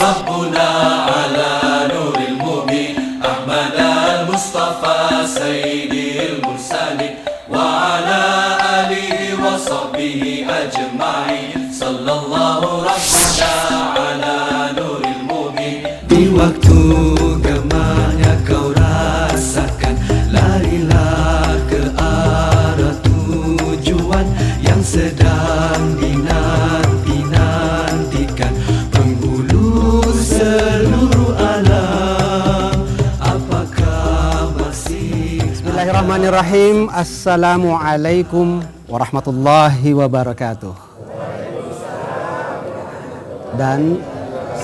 ربنا على نور المبين أحمد المصطفى سيد المرسلين وعلى آله وصحبه أجمعين صلى الله ربنا على نور المبين. Di waktu gemahnya kau rasakan, larilah ke arah tujuan yang sedang dinanti-nantikan penghulu seluruh alam. Apakah masih Bismillahirrahmanirrahim. Assalamualaikum warahmatullahi wabarakatuh. Dan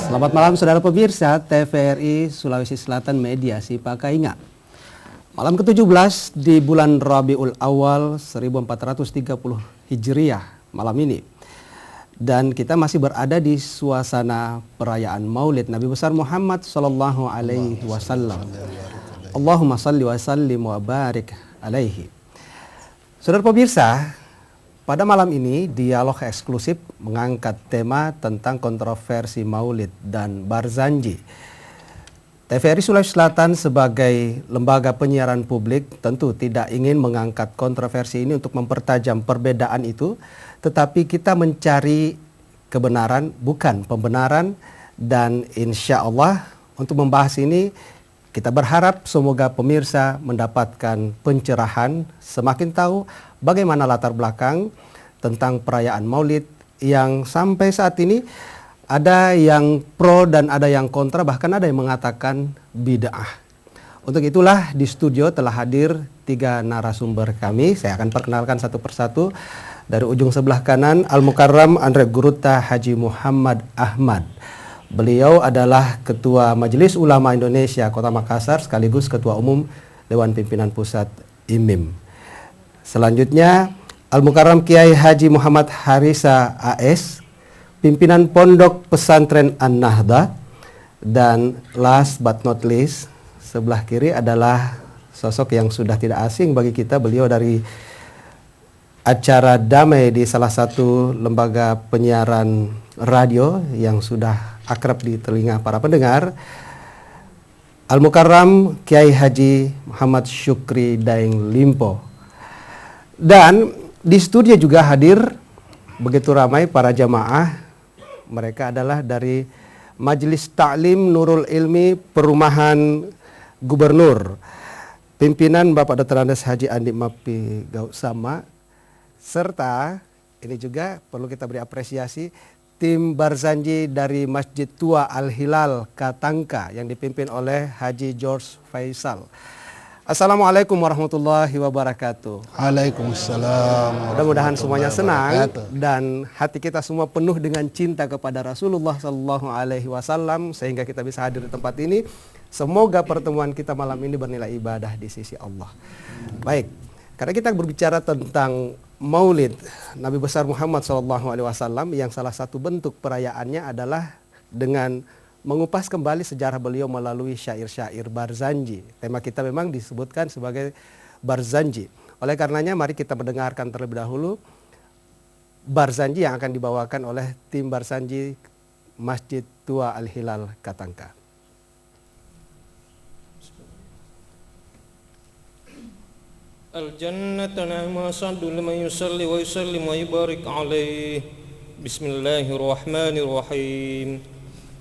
selamat malam saudara pemirsa TVRI Sulawesi Selatan Media Sipakainga. Malam ke-17 di bulan Rabiul Awal 1430 Hijriah malam ini. Dan kita masih berada di suasana perayaan Maulid Nabi besar Muhammad sallallahu alaihi wasallam. Allahumma salli wa sallim wa barik alaihi. Saudara pemirsa, pada malam ini dialog eksklusif mengangkat tema tentang kontroversi Maulid dan Barzanji. TVRI Sulawesi Selatan sebagai lembaga penyiaran publik tentu tidak ingin mengangkat kontroversi ini untuk mempertajam perbedaan itu, tetapi kita mencari kebenaran bukan pembenaran, dan insya Allah untuk membahas ini kita berharap semoga pemirsa mendapatkan pencerahan, semakin tahu bagaimana latar belakang tentang perayaan Maulid yang sampai saat ini ada yang pro dan ada yang kontra, bahkan ada yang mengatakan bid'ah. Untuk itulah di studio telah hadir 3 narasumber kami. Saya akan perkenalkan satu persatu. Dari ujung sebelah kanan, Al-Mukarram Andre Guruta Haji Muhammad Ahmad. Beliau adalah Ketua Majelis Ulama Indonesia Kota Makassar sekaligus Ketua Umum Dewan Pimpinan Pusat IMIM. Selanjutnya Al-Mukarram Kiai Haji Muhammad Harisa AS, Pimpinan Pondok Pesantren An-Nahda. Dan last but not least, sebelah kiri adalah sosok yang sudah tidak asing bagi kita. Beliau dari acara Damai di salah satu lembaga penyiaran radio yang sudah akrab di telinga para pendengar, Al-Mukarram Kiai Haji Muhammad Syukri Daeng Limpo. Dan di studio juga hadir begitu ramai para jamaah. Mereka adalah dari Majelis Ta'lim Nurul Ilmi Perumahan Gubernur, pimpinan Bapak Dr. Andes Haji Andi Mapi Gausama, serta ini juga perlu kita beri apresiasi tim Barzanji dari Masjid Tua Al-Hilal Katangka yang dipimpin oleh Haji George Faisal. Assalamualaikum warahmatullahi wabarakatuh. Waalaikumsalam. Mudah-mudahan semuanya senang dan hati kita semua penuh dengan cinta kepada Rasulullah Sallallahu Alaihi Wasallam sehingga kita bisa hadir di tempat ini. Semoga pertemuan kita malam ini bernilai ibadah di sisi Allah. Baik, karena kita berbicara tentang Maulid Nabi besar Muhammad Sallallahu Alaihi Wasallam yang salah satu bentuk perayaannya adalah dengan mengupas kembali sejarah beliau melalui syair-syair Barzanji. Tema kita memang disebutkan sebagai Barzanji. Oleh karenanya mari kita mendengarkan terlebih dahulu Barzanji yang akan dibawakan oleh tim Barzanji Masjid Tua Al-Hilal Katangka. Al-jannatu na'ma sa'du liman yusalli wa yusallim wa yubarik alaih. Bismillahirrahmanirrahim.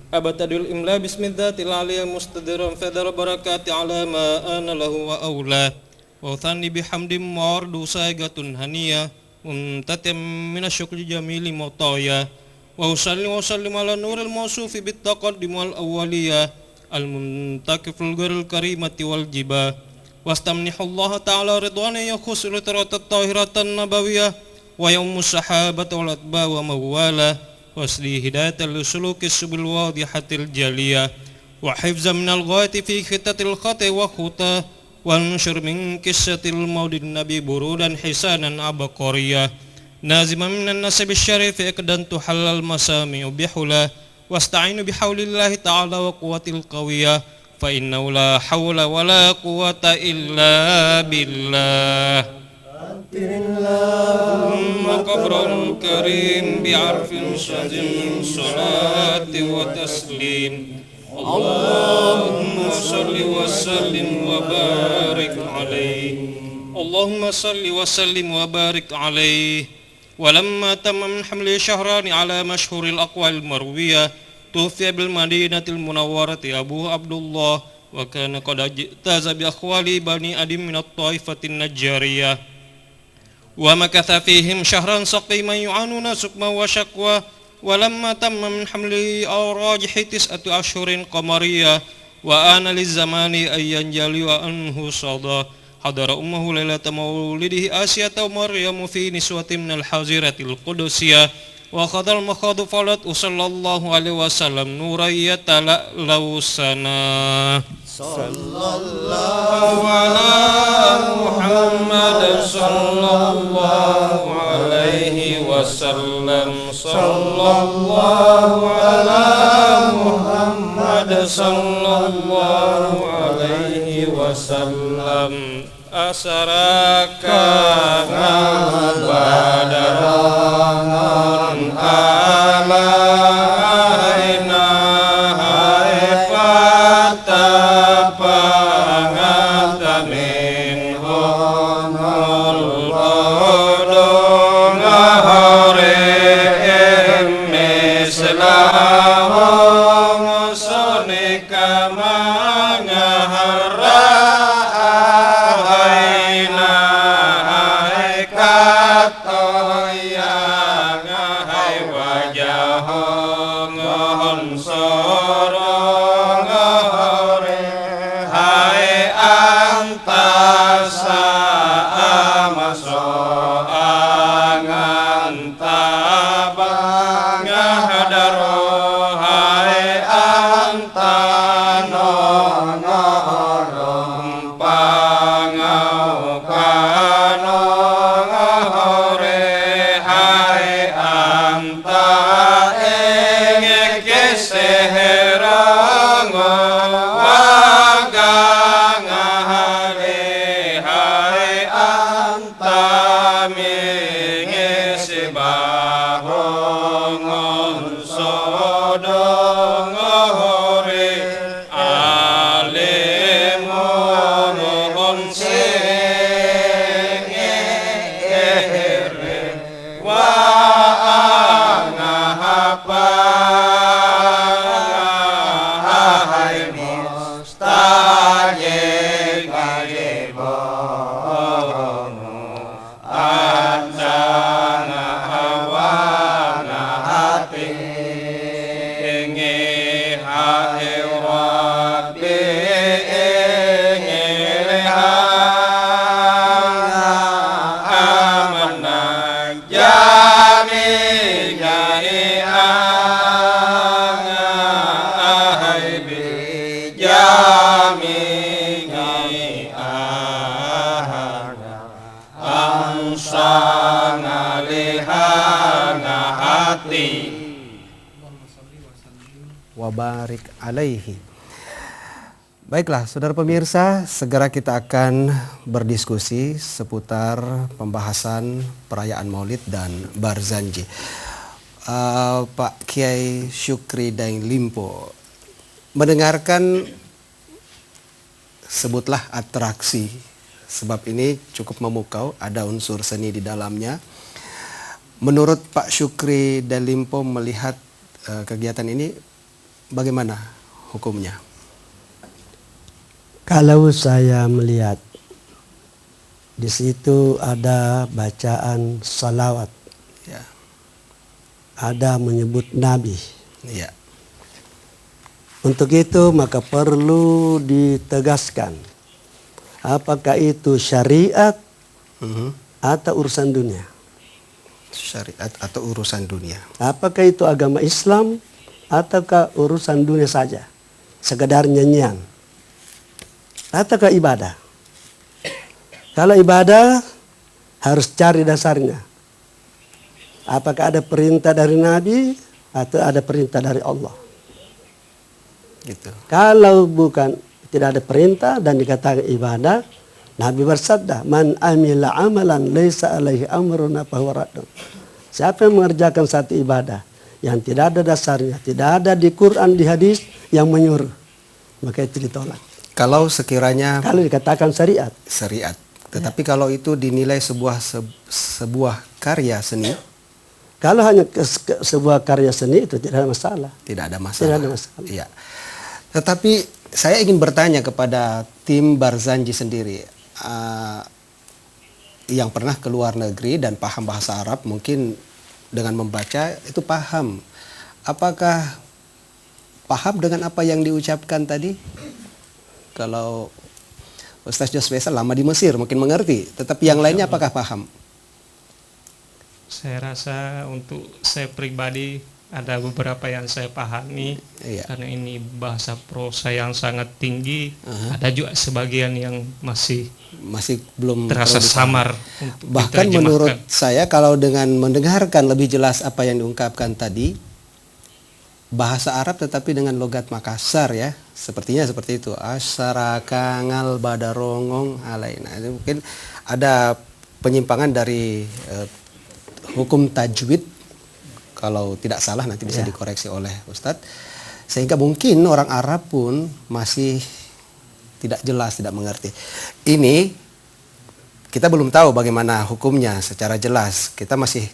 Abtadul imla bismillatil aliyah mustadiran fadar barakati ala ma ana lahu wa awla wa thani bihamdim ma'ardu saigatun haniyah mumtatim minasyukri jamili mutaya wa usallim ala nuril mawsufi bittaqaddim wal awwaliyah al-muntakiful gharil karimati wal jibah wastamnihullaha ta'ala ridwani yakhusul taratat tahiratan nabawiyah wa yawmus sahabat wal atba wa mawala wasli hidayatal sulukis subil wadihatil jaliyah wa hifzan minal ghayati fi khitatil khati wa khuta wa nsyur min kissatil maudin nabi burudan hisanan abaqariyah naziman minan nasabis syarif iqdan tuhallal masami'u bihula wasta'inu bihaulillahi ta'ala wa quwwatil qawiyah fa innahu la hawla wa la quwwata illa billah. ثم قبر الكريم بعرف شد من صلاة وتسليم اللهم صل وسلم وبارك عليه اللهم صل وسلم وبارك عليه ولما تم من حمل شهران على مشهور الأقوال المروية توفي بالمدينة المنورة أبوه عبد الله وكان قد اجتاز بأخوال بني أدم من الطائفة النجارية ومكث فيهم شهرا سقيما يعانون سقما وشكوى ولما تم من حمله الراجح 9 أشهر قمرية وآن للزمان أن ينجلي عنه صدى حضر أمه ليلة مولده آسية ومريم في نسوة من الحظيرة القدسية وخذ المخاض فلت صلى الله عليه وسلم نورا يتلألأ سنا صلى الله على محمد صلى الله عليه وسلم صلى الله على محمد صلى الله عليه وسلم أسرك badran alaina hai fatapangat min honol bodong hore mislahong sonika mangahara Wabarik alaihi. Baiklah, saudara pemirsa, segera kita akan berdiskusi seputar pembahasan perayaan Maulid dan Barzanji. Pak Kiai Syukri Daeng Limpo, mendengarkan sebutlah atraksi, sebab ini cukup memukau, ada unsur seni di dalamnya. Menurut Pak Syukri Daeng Limpo melihat kegiatan ini bagaimana hukumnya? Kalau saya melihat di situ ada bacaan salawat, Ya. ada menyebut Nabi. Ya. Untuk itu maka perlu ditegaskan apakah itu syariat atau urusan dunia. Syariat atau urusan dunia. Apakah itu agama Islam ataukah urusan dunia saja, sekedar nyanyian, ataukah ibadah? Kalau ibadah harus cari dasarnya. Apakah ada perintah dari Nabi atau ada perintah dari Allah? Gitu. Kalau bukan, tidak ada perintah dan dikatakan ibadah, Nabi bersabda, "Man amila amalan laisa alaihi amruna fahuwa raddun." Siapa yang mengerjakan satu ibadah yang tidak ada dasarnya, tidak ada di Quran, di hadis yang menyuruh, maka itu ditolak. Kalau sekiranya Kalau dikatakan syariat. syariat, tetapi kalau itu dinilai sebuah karya seni, Kalau hanya sebuah karya seni itu tidak ada masalah. tidak ada masalah. Tidak ada masalah. Iya. Tetapi saya ingin bertanya kepada tim Barzanji sendiri, yang pernah ke luar negeri dan paham bahasa Arab, mungkin dengan membaca itu paham. Apakah paham dengan apa yang diucapkan tadi? Kalau Ustaz Jos Faisal lama di Mesir mungkin mengerti, tetapi yang lainnya apakah paham? Saya rasa untuk saya pribadi ada beberapa yang saya pahami, Iya. karena ini bahasa prosa yang sangat tinggi. Ada juga sebagian yang masih Masih belum terasa terlalu samar untuk Bahkan diterjemahkan. menurut saya kalau dengan mendengarkan lebih jelas apa yang diungkapkan tadi, bahasa Arab tetapi dengan logat Makassar ya, sepertinya seperti itu. Asyara kangal badarongong alaina. Itu mungkin ada penyimpangan dari hukum tajwid, kalau tidak salah nanti bisa dikoreksi oleh Ustadz, sehingga mungkin orang Arab pun masih tidak jelas, tidak mengerti. Ini kita belum tahu bagaimana hukumnya secara jelas. Kita masih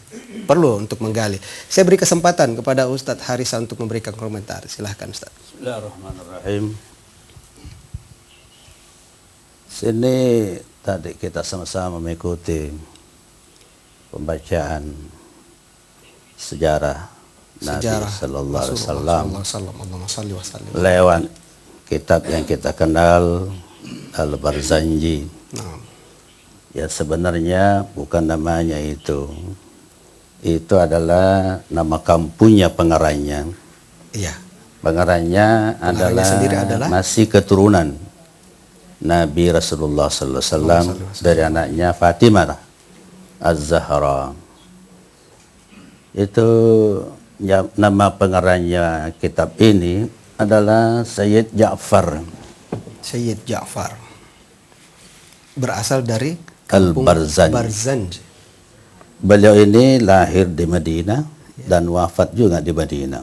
perlu untuk menggali. Saya beri kesempatan kepada Ustadz Harisa untuk memberikan komentar. Silahkan Ustadz. Bismillahirrahmanirrahim. Sini tadi kita sama-sama mengikuti pembacaan sejarah Nabi Sallallahu Alaihi Wasallam lewat kitab yang kita kenal, Al-Barzanji. Ya sebenarnya bukan namanya itu. Itu adalah nama kampungnya pengarangnya. Iya. Pengarangnya sendiri adalah masih keturunan Nabi Rasulullah Sallallahu Alaihi Wasallam dari anaknya Fatimah Az-Zahra. Itu ya, nama pengarangnya kitab ini adalah Sayyid Ja'far. Sayyid Ja'far. Berasal dari kampung Al-Barzanji. Barzanji. Beliau ini lahir di Madinah dan wafat juga di Madinah.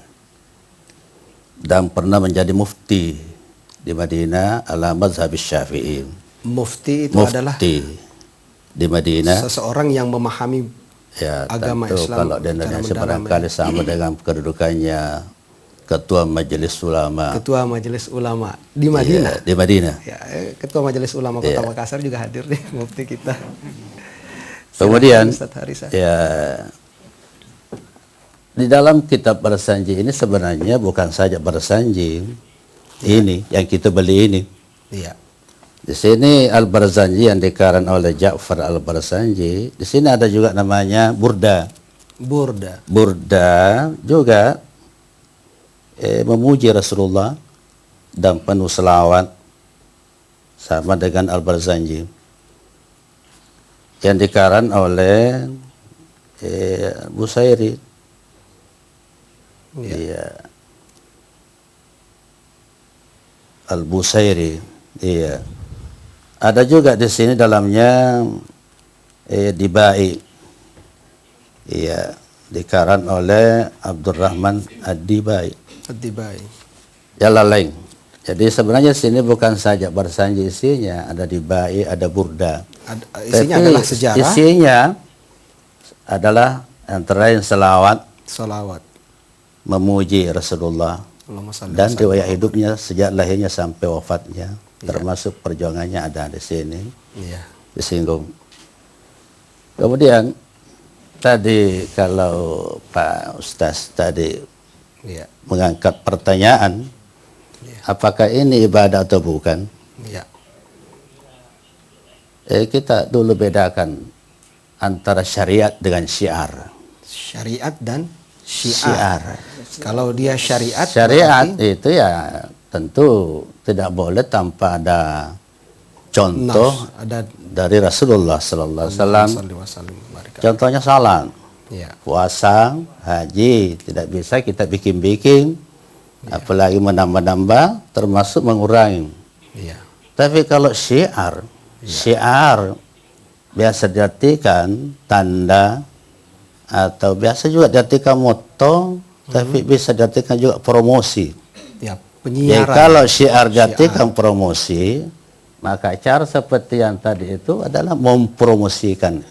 Dan pernah menjadi mufti di Madinah ala mazhab Syafi'i. Mufti itu Mufti adalah di Madinah. seseorang yang memahami Ya, agama tentu Islam kalau di Indonesia secara mendalam, barangkali sama dengan kedudukannya Ketua Majelis Ulama. Ketua Majelis Ulama di Madinah. Iya, di Madinah. Ya, Ketua Majelis Ulama Kota Makassar juga hadir nih, mufti kita. Kemudian, Silakan, Ustadz Harisa. ya, di dalam kitab Barzanji ini sebenarnya bukan saja Barzanji ini yang kita beli ini. Iya. Di sini Al-Barzanji yang dikarang oleh Ja'far Al-Barzanji. Di sini ada juga namanya Burda. Burda. Burda juga memuji Rasulullah dan penuh selawat sama dengan Al-Barzanji yang dikarang oleh Busairi. Iya. Al-Busairi. Iya. Ada juga di sini dalamnya Dibai. Iya, dikarang oleh Abdurrahman Ad-Dibai. Ad-Dibai. Ya laleng. Jadi sebenarnya sini bukan saja Barzanji isinya, ada Dibai, ada Burda. Isinya Tapi adalah sejarah. Isinya adalah antara lain selawat, Salawat. memuji Rasulullah, Allahumma salli dan wa sallim. riwayat hidupnya sejak lahirnya sampai wafatnya, termasuk perjuangannya ada di sini, Iya. disinggung. Kemudian tadi kalau Pak Ustaz tadi Iya. mengangkat pertanyaan, apakah ini ibadah atau bukan? Iya. Kita dulu bedakan antara syariat dengan syiar. Syariat dan syiar. Kalau dia syariat, Syariat berarti itu ya tentu tidak boleh tanpa ada contoh ada dari Rasulullah Sallallahu Alaihi Wasallam. salli wa sallim wa barik. Contohnya salat, Iya. puasa, haji, tidak bisa kita bikin-bikin, apalagi menambah-nambah, termasuk mengurangi. Iya. Tapi kalau syiar Syiar biasa diartikan tanda atau biasa juga diartikan moto, tapi bisa diartikan juga promosi. Ya, Jadi penyiaran. kalau syiar diartikan promosi, maka cara seperti yang tadi itu adalah mempromosikan.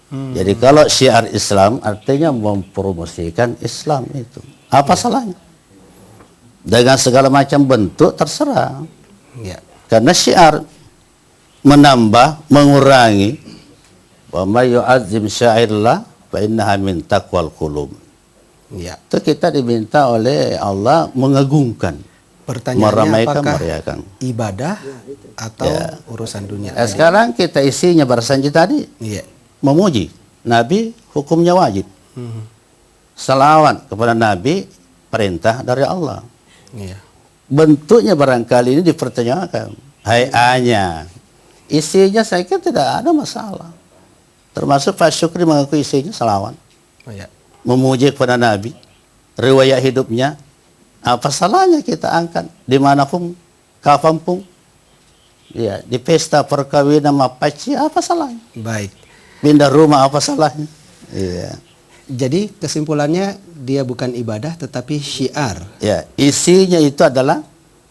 Jadi kalau syiar Islam artinya mempromosikan Islam itu. Apa salahnya? Dengan segala macam bentuk terserah. Ya. Karena syiar menambah, mengurangi. Wa may yu'azzim sya'irallah fa innaha min taqwal qulub. Ya. Itu kita diminta oleh Allah mengagungkan, Pertanyaannya meramaikan, apakah meriahkan. ibadah atau Ya. urusan dunia? Sekarang kita isinya bersanji tadi Iya. memuji Nabi, hukumnya wajib. Salawat kepada Nabi perintah dari Allah. Iya. Bentuknya barangkali ini dipertanyakan. Hayanya, isinya saya kira tidak ada masalah. Termasuk Pak Syukri mengaku isinya salawat, Oh, ya. memuji kepada Nabi, riwayat hidupnya. Apa salahnya kita angkat dimanapun, kapanpun? Ya, di pesta perkawinan mapaci apa salahnya? Baik. Pindah rumah apa salahnya? Iya. Jadi kesimpulannya dia bukan ibadah tetapi syiar, Ya, isinya itu adalah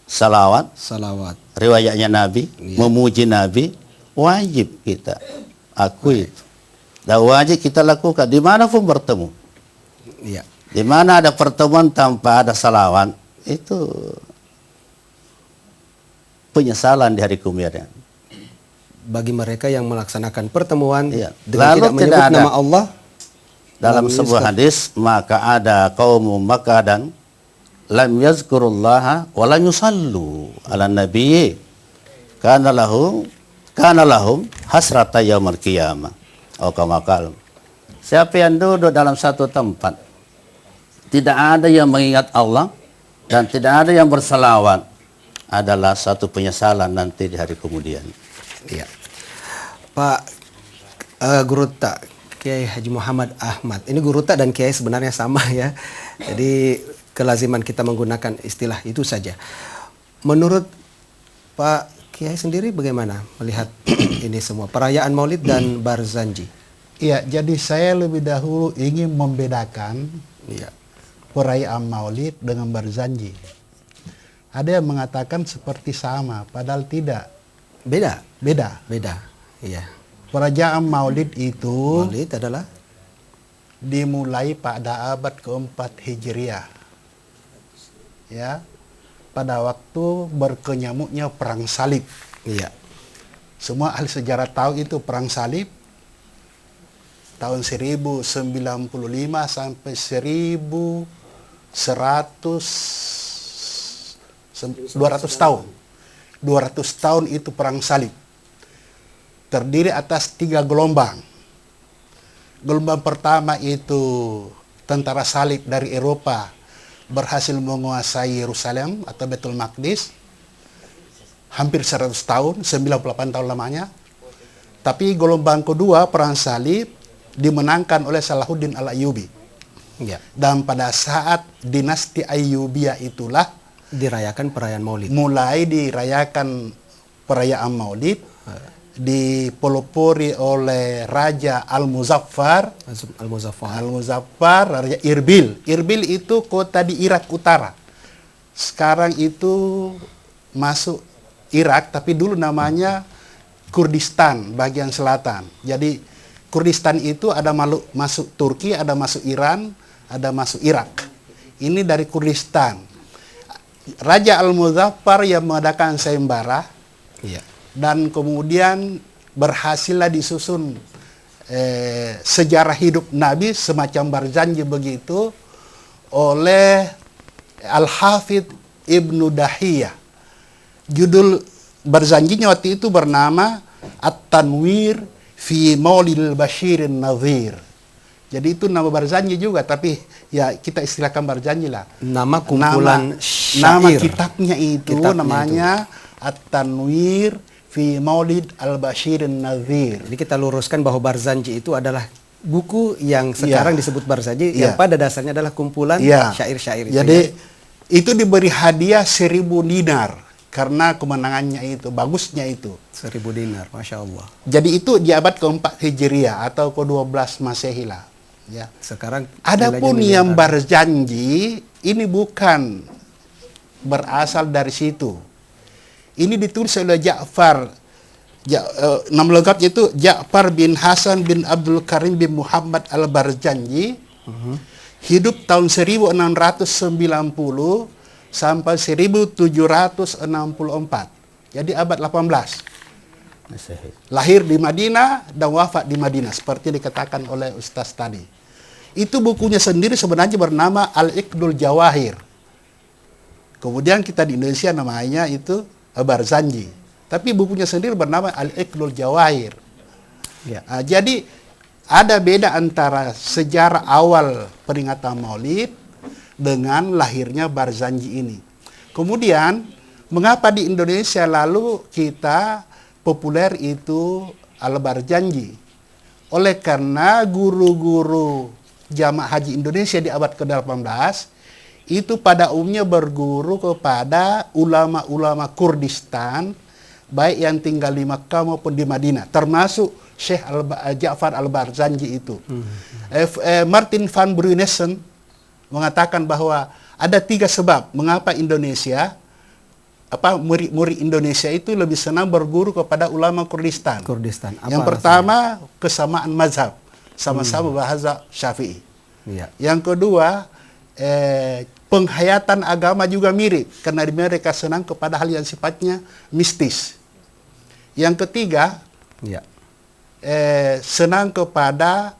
salawat, salawat. riwayatnya Nabi, memuji Nabi, wajib kita akui itu. Dan wajib kita lakukan dimanapun bertemu. Iya. Di mana ada pertemuan tanpa ada salawat, itu penyesalan di hari kemudian. Bagi mereka yang melaksanakan pertemuan Iya. dengan Lalu tidak menyebut tidak ada. nama Allah, Dalam sebuah hadis, maka ada kaum Makkah dan lam yazkurullaha wa lam yusallu ala nabiyyi kana lahum hasrata yaumil qiyamah. Oh, kama qala. Siapa yang duduk dalam satu tempat tidak ada yang mengingat Allah dan tidak ada yang bersalawat, adalah satu penyesalan nanti di hari kemudian. iya. Pak Guru Tak Kiai Haji Muhammad Ahmad. Ini Guru Tak dan Kiai sebenarnya sama ya. Jadi kelaziman kita menggunakan istilah itu saja. Menurut Pak Kiai sendiri bagaimana melihat ini semua perayaan Maulid dan Barzanji? Iya, jadi saya lebih dahulu ingin membedakan Iya. perayaan Maulid dengan Barzanji. Ada yang mengatakan seperti sama, padahal tidak. Beda. Beda. Beda. Iya. Perayaan Maulid itu Maulid adalah dimulai pada abad keempat Hijriah. Ya, pada waktu berkenyamuknya perang salib. iya. Semua ahli sejarah tahu itu perang salib tahun 1095 sampai 200 tahun. 200 tahun itu perang salib. Terdiri atas 3 gelombang. Gelombang pertama itu tentara salib dari Eropa berhasil menguasai Yerusalem atau Baitul Maqdis. Hampir 100 tahun, 98 tahun lamanya. Tapi gelombang kedua perang salib dimenangkan oleh Salahuddin Al-Ayyubi. Iya. Dan pada saat dinasti Ayyubiyah itulah Dirayakan perayaan Maulid. mulai dirayakan perayaan Maulid, dipelopori oleh Raja Al-Muzaffar. Al-Muzaffar. Raja Irbil. Irbil itu kota di Irak Utara. Sekarang itu masuk Irak, tapi dulu namanya Kurdistan bagian selatan. Jadi Kurdistan itu ada masuk Turki, ada masuk Iran, ada masuk Irak. Ini dari Kurdistan. Raja Al-Muzaffar yang mengadakan sayembara. Iya. Dan kemudian berhasillah disusun sejarah hidup Nabi semacam Barzanji begitu oleh Al-Hafidh Ibnu Dahiyah. Judul Barzanjinya waktu itu bernama At-Tanwir fi Maulidil Bashirin Nadhir. Jadi itu nama Barzanji juga, tapi ya kita istilahkan Barzanji lah. Nama kumpulan Nama syair. kitabnya itu namanya At-Tanwir fi Maulid Al-Bashirin Nadhir. Jadi kita luruskan bahwa Barzanji itu adalah buku yang sekarang disebut Barzanji yang pada dasarnya adalah kumpulan syair-syair itu. Jadi ya? itu diberi hadiah 1000 dinar karena kemenangannya itu, bagusnya itu. 1000 dinar, Masya Allah. Jadi itu di abad ke-4 Hijriah atau ke-12 Masehi lah. Ya. Sekarang Adapun nilainya yang miliaran. berjanji ini bukan berasal dari situ. Ini ditulis oleh Ja'far. Nama lengkapnya itu Ja'far bin Hasan bin Abdul Karim bin Muhammad al-Barzanji. Hidup tahun 1690 sampai 1764. Jadi abad 18. Masehi. Lahir di Madinah dan wafat di Madinah seperti dikatakan oleh Ustaz tadi. Itu bukunya sendiri sebenarnya bernama Al-Iqdul Jawahir. Kemudian kita di Indonesia namanya itu Barzanji. Tapi bukunya sendiri bernama Al-Iqdul Jawahir. Ya. Jadi ada beda antara sejarah awal peringatan Maulid dengan lahirnya Barzanji ini. Kemudian mengapa di Indonesia lalu kita populer itu Al-Barzanji? Oleh karena guru-guru jamaah haji Indonesia di abad ke-18 itu pada umumnya berguru kepada ulama-ulama Kurdistan, baik yang tinggal di Makkah maupun di Madinah, termasuk Syekh Ja'far Al-Barzanji itu. Martin van Brunessen mengatakan bahwa ada 3 sebab mengapa Indonesia, murid-murid Indonesia itu lebih senang berguru kepada ulama Kurdistan. Kurdistan. Yang pertama, kesamaan mazhab, sama-sama bahasa Syafi'i. Ya. Yang kedua, penghayatan agama juga mirip karena mereka senang kepada hal yang sifatnya mistis. Yang ketiga, Ya. Senang kepada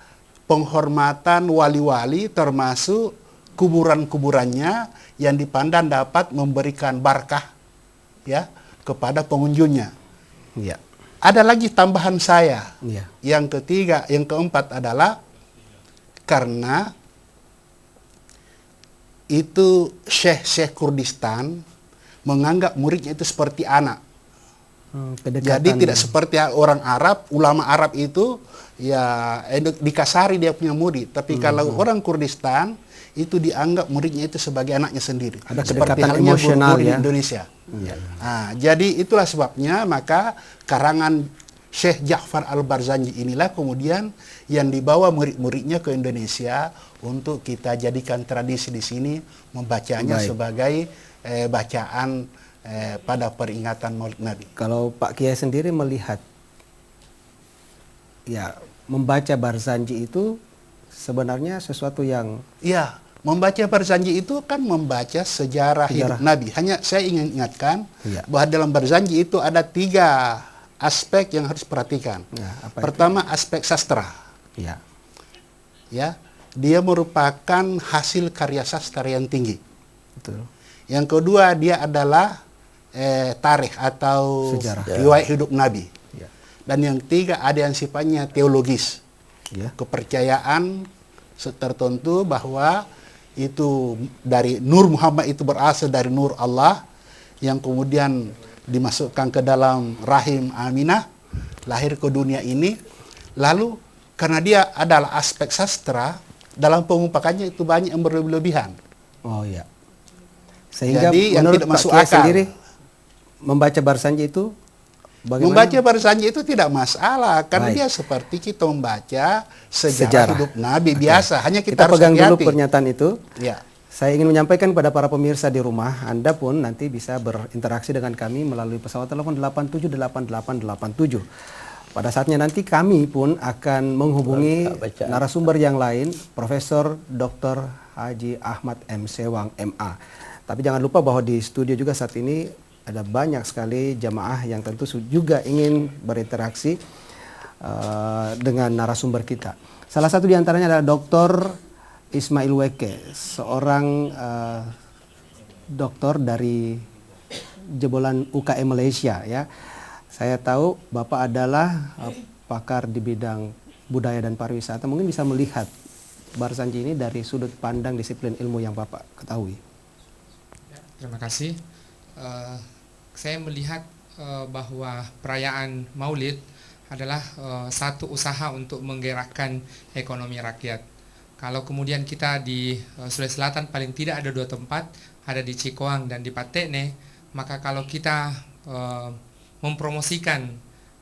penghormatan wali-wali termasuk kuburan-kuburannya yang dipandang dapat memberikan barakah ya kepada pengunjungnya. Ya. Ada lagi tambahan saya. Ya. Yang ketiga, yang keempat adalah karena itu Syekh Kurdistan menganggap muridnya itu seperti anak. Jadi tidak seperti orang Arab, ulama Arab itu ya dikasari dia punya murid. Tapi kalau orang Kurdistan itu dianggap muridnya itu sebagai anaknya sendiri. Ada seperti kedekatan halnya emosional guru-guru ya. di Indonesia. Ya. Nah, jadi itulah sebabnya maka karangan Syekh Ja'far Al-Barzanji inilah kemudian yang dibawa murid-muridnya ke Indonesia untuk kita jadikan tradisi di sini membacanya Baik. sebagai bacaan pada peringatan Maulid Nabi. Kalau Pak Kiai sendiri melihat ya membaca Barzanji itu sebenarnya sesuatu yang Ya, membaca Barzanji itu kan membaca sejarah hidup Nabi. Hanya saya ingin ingatkan Iya. bahwa dalam Barzanji itu ada 3 aspek yang harus perhatikan. Ya, apa itu? Pertama, aspek sastra. ya Ya, dia merupakan hasil karya sastra yang tinggi. betul. Yang kedua, dia adalah tarikh atau Sejarah. riwayat hidup Nabi. Ya. Dan yang ketiga, ada yang sifatnya teologis. Ya. Kepercayaan tertentu bahwa itu dari Nur Muhammad itu berasal dari Nur Allah yang kemudian dimasukkan ke dalam rahim Aminah, lahir ke dunia ini. Lalu karena dia adalah aspek sastra, dalam pengumpakannya itu banyak yang berlebihan. Oh ya. Sehingga Jadi yang menurut tidak Pak masuk Kiai akal. sendiri membaca Barzanji itu bagaimana? Membaca Barzanji itu tidak masalah karena Baik. dia seperti kita membaca sejarah hidup Nabi biasa. Hanya kita, Kita harus pegang dulu hati-hati. pernyataan itu. Ya. Saya ingin menyampaikan kepada para pemirsa di rumah, Anda pun nanti bisa berinteraksi dengan kami melalui pesawat telepon 878887. Pada saatnya nanti kami pun akan menghubungi narasumber yang lain, Profesor Dr. Haji Ahmad M. Sewang MA. Tapi jangan lupa bahwa di studio juga saat ini ada banyak sekali jamaah yang tentu juga ingin berinteraksi dengan narasumber kita. Salah satu di antaranya adalah Dr. Ismail Weke, seorang dokter dari jebolan UKM Malaysia ya. Saya tahu Bapak adalah pakar di bidang budaya dan pariwisata. Mungkin bisa melihat Barzanji ini dari sudut pandang disiplin ilmu yang Bapak ketahui. Ya, terima kasih. Saya melihat bahwa perayaan Maulid adalah satu usaha untuk menggerakkan ekonomi rakyat. Kalau kemudian kita di Sulawesi Selatan paling tidak ada 2 tempat, ada di Cikoang dan di Patekne, Maka kalau kita mempromosikan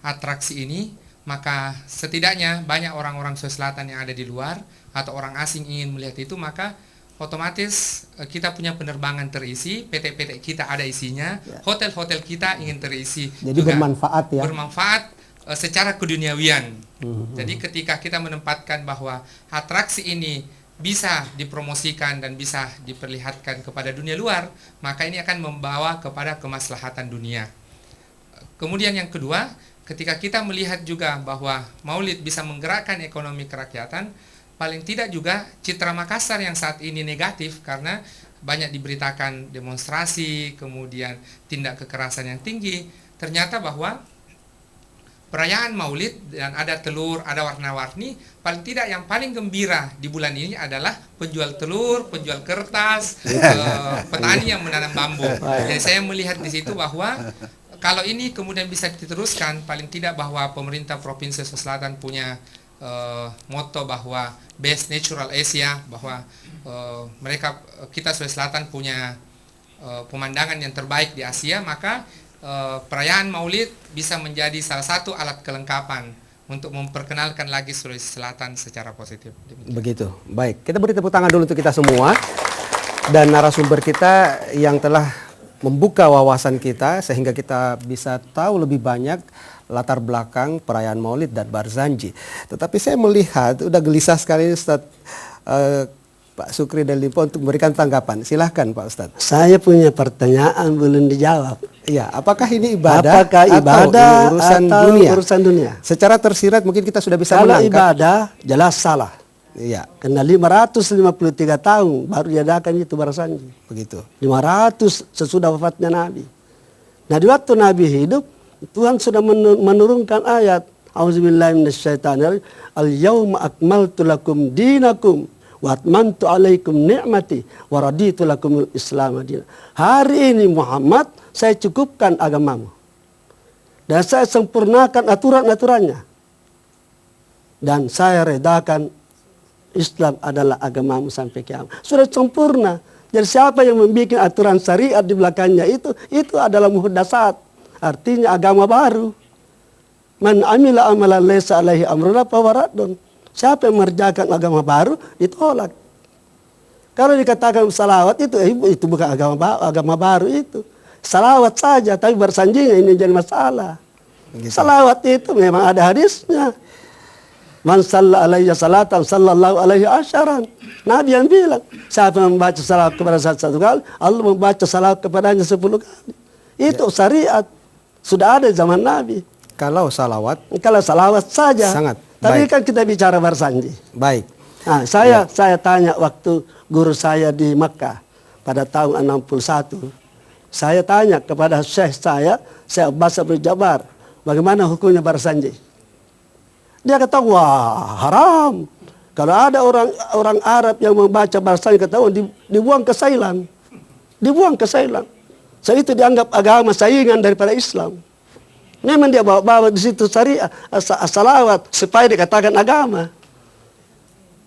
atraksi ini, maka setidaknya banyak orang-orang Sulawesi Selatan yang ada di luar atau orang asing ingin melihat itu, maka otomatis kita punya penerbangan terisi, PT-PT kita ada isinya, hotel-hotel kita ingin terisi. Jadi juga bermanfaat ya. Bermanfaat secara keduniawian. Jadi ketika kita menempatkan bahwa atraksi ini bisa dipromosikan dan bisa diperlihatkan kepada dunia luar, maka ini akan membawa kepada kemaslahatan dunia. Kemudian yang kedua, ketika kita melihat juga bahwa Maulid bisa menggerakkan ekonomi kerakyatan, paling tidak juga citra Makassar yang saat ini negatif karena banyak diberitakan demonstrasi, kemudian tindak kekerasan yang tinggi. Ternyata bahwa perayaan Maulid dan ada telur, ada warna-warni, paling tidak yang paling gembira di bulan ini adalah penjual telur, penjual kertas, petani yang menanam bambu. Jadi saya melihat di situ bahwa kalau ini kemudian bisa diteruskan, paling tidak bahwa pemerintah Provinsi Sulawesi Selatan punya moto bahwa best natural Asia, bahwa kita Sulawesi Selatan punya pemandangan yang terbaik di Asia, maka perayaan Maulid bisa menjadi salah satu alat kelengkapan untuk memperkenalkan lagi Sulawesi Selatan secara positif. Begitu. Baik, kita beri tepuk tangan dulu untuk kita semua dan narasumber kita yang telah membuka wawasan kita sehingga kita bisa tahu lebih banyak latar belakang perayaan Maulid dan Barzanji. Tetapi saya melihat udah gelisah sekali Ustadz Pak Sukri dan Limpo untuk memberikan tanggapan. Silahkan Pak Ustadz. Saya punya pertanyaan belum dijawab. Iya, apakah ini ibadah? Apakah ibadah atau urusan atau dunia? urusan dunia? Secara tersirat mungkin kita sudah bisa Kalau menangkap. ibadah jelas salah. Iya, Karena 553 tahun baru diadakan itu Barzanji. begitu. 500 sesudah wafatnya Nabi. Nah di waktu Nabi hidup, Tuhan sudah menurunkan ayat Auzubillahi minasyaitonir al-yauma akmaltu lakum dinakum wa atmamtu alaikum ni'mati wa raditu lakumul Islam madina. Hari ini Muhammad, saya cukupkan agamamu. Dan saya sempurnakan aturan-aturannya. Dan saya redakan Islam adalah agamamu sampai kiamat. Sudah sempurna. Jadi siapa yang membuat aturan syariat di belakangnya itu adalah muhdasat. Artinya agama baru. Man amila amalan laysa alaihi amruna fahuwa raddun. Siapa yang mengerjakan agama baru ditolak. Kalau dikatakan salawat itu bukan agama baru itu. Salawat saja, tapi Barzanjinya ini jadi masalah. Begitu. Salawat itu memang ada hadisnya. Man salla alaihi salatan sallallahu alaihi asyaran. Nabi yang bilang, siapa yang membaca salawat kepada saya satu kali, Allah membaca salawat kepadanya 10 kali. Itu syariat. Sudah ada zaman Nabi. Kalau salawat saja. Sangat. Tapi Baik. kan kita bicara Barzanji. Baik. Nah, saya tanya waktu guru saya di Mekah pada tahun 61. Saya tanya kepada Syekh saya Abbas bin Jabar, bagaimana hukumnya Barzanji? Dia kata, wah haram. Kalau ada orang Arab yang membaca Barzanji, kata, dibuang ke Thailand. Dibuang ke Thailand. So itu dianggap agama saingan daripada Islam. Memang dia bawa di situ syariat, salawat supaya dikatakan agama.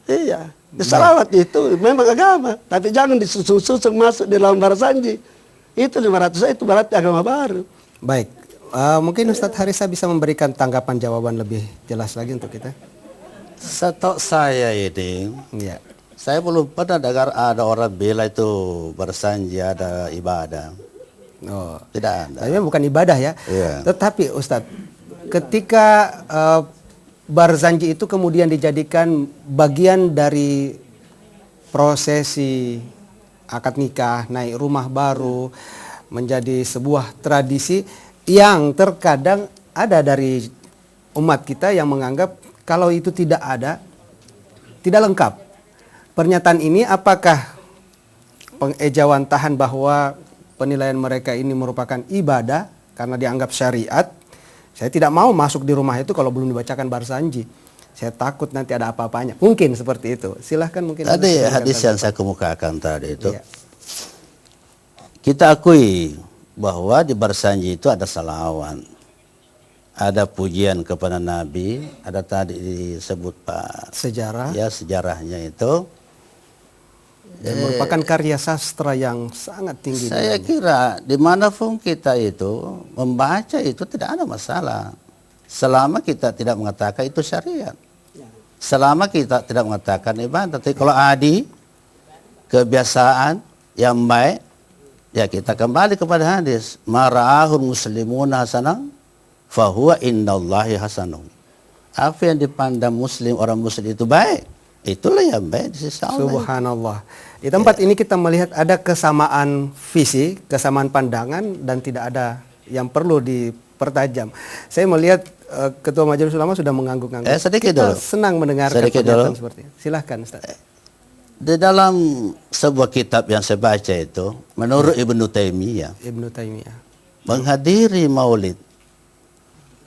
Iya, salawat itu memang agama, tapi jangan disusung-susung masuk di dalam Barzanji. Itu 500 itu berarti agama baru. Baik. Mungkin Ustadz Harisa bisa memberikan tanggapan jawaban lebih jelas lagi untuk kita. Setahu saya ini, Iya. saya belum pernah dengar ada orang bilang itu Barzanji ada ibadah. Oh, Tidak ada. tapi bukan ibadah ya. Iya. Tetapi Ustadz, ketika Barzanji itu kemudian dijadikan bagian dari prosesi akad nikah, naik rumah baru, menjadi sebuah tradisi yang terkadang ada dari umat kita yang menganggap kalau itu tidak ada, tidak lengkap. Pernyataan ini apakah pengejawantahan bahwa penilaian mereka ini merupakan ibadah karena dianggap syariat? Saya tidak mau masuk di rumah itu kalau belum dibacakan Barzanji. Saya takut nanti ada apa-apanya. Mungkin seperti itu. Silahkan mungkin. Tadi hadis yang saya kemukakan tadi itu. Iya. Kita akui bahwa di Barzanji itu ada salawat. Ada pujian kepada Nabi, ada tadi disebut Pak Sejarah. ya sejarahnya itu. Dan merupakan karya sastra yang sangat tinggi. Saya kira dimanapun kita itu membaca itu tidak ada masalah. Selama kita tidak mengatakan itu syariat. Selama kita tidak mengatakan ibadah. Tapi kalau adi, kebiasaan yang baik, ya kita kembali kepada hadis. Mara'ahul muslimuna hasanah, fahuwa indallahi hasanah. Apa yang dipandang muslim, orang muslim itu baik, itulah yang baik di sisi Allah. Subhanallah. Di tempat ini kita melihat ada kesamaan visi, kesamaan pandangan, dan tidak ada yang perlu dipertajam. Saya melihat Ketua Majelis Ulama sudah mengangguk-angguk. Sedikit kita dulu. senang mendengarkan Sedikit pernyataan dulu. seperti ini. Silahkan Ustaz. Di dalam sebuah kitab yang saya baca itu, menurut Ibnu Taimiyah, Ibnu Taimiyah. menghadiri maulid.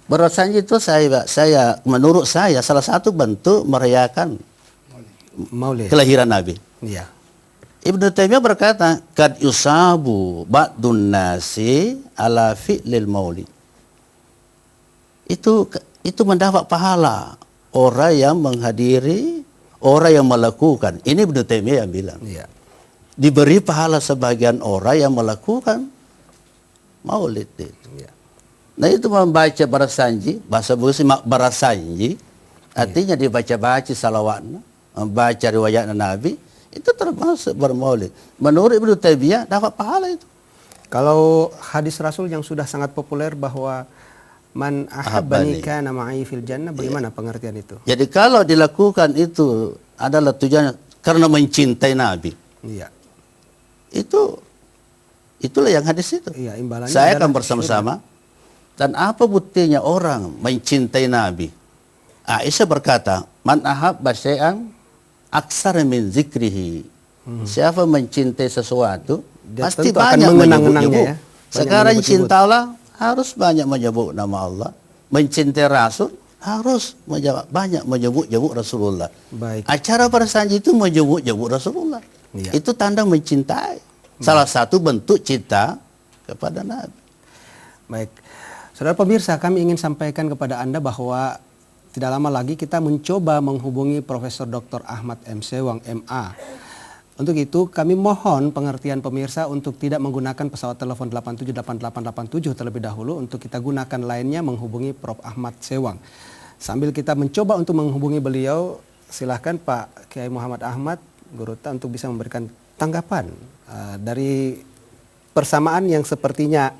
Bahwasanya itu saya menurut saya salah satu bentuk merayakan Maulid. kelahiran Nabi. Iya. Ibnu Taimiyah berkata, kad yusabu ba'dun nasi ala fi'lil maulid. Itu mendapat pahala orang yang menghadiri, orang yang melakukan. Ini Ibnu Taimiyah yang bilang. Iya. Diberi pahala sebagian orang yang melakukan maulid itu. Iya. Nah itu membaca barasanji, bahasa Busi barasanji, artinya dibaca-baca salawatnya, membaca riwayat Nabi, itu termasuk bermaulid. Menurut Ibnu Taimiyah dapat pahala itu. Kalau hadis Rasul yang sudah sangat populer bahwa man ahabbani kana ma'i fil jannah, bagaimana pengertian itu? Jadi kalau dilakukan itu adalah tujuannya karena mencintai Nabi. Iya. Itulah yang hadis itu. Iya, imbalannya Saya akan adalah bersama-sama. Dan apa buktinya orang mencintai Nabi? Aisyah berkata, man ahabba syai'an aksar min zikrihi. Siapa mencintai sesuatu, Dia pasti tentu akan banyak mengenang-enangnya menyebut-nyebut. ya. Banyak Sekarang menyebut-nyebut. cinta Allah harus banyak menyebut nama Allah. Mencintai Rasul harus banyak menyebut-nyebut Rasulullah. Baik. Acara bersanji itu menyebut-nyebut Rasulullah. Iya. Itu tanda mencintai. Salah satu bentuk cinta kepada Nabi. Baik. Saudara pemirsa, kami ingin sampaikan kepada Anda bahwa tidak lama lagi kita mencoba menghubungi Profesor Dr. Ahmad M. Sewang MA. Untuk itu kami mohon pengertian pemirsa untuk tidak menggunakan pesawat telepon 878887 terlebih dahulu, untuk kita gunakan lainnya menghubungi Prof. Ahmad Sewang. Sambil kita mencoba untuk menghubungi beliau, silahkan Pak Kiai Muhammad Ahmad Guruta untuk bisa memberikan tanggapan dari persamaan yang sepertinya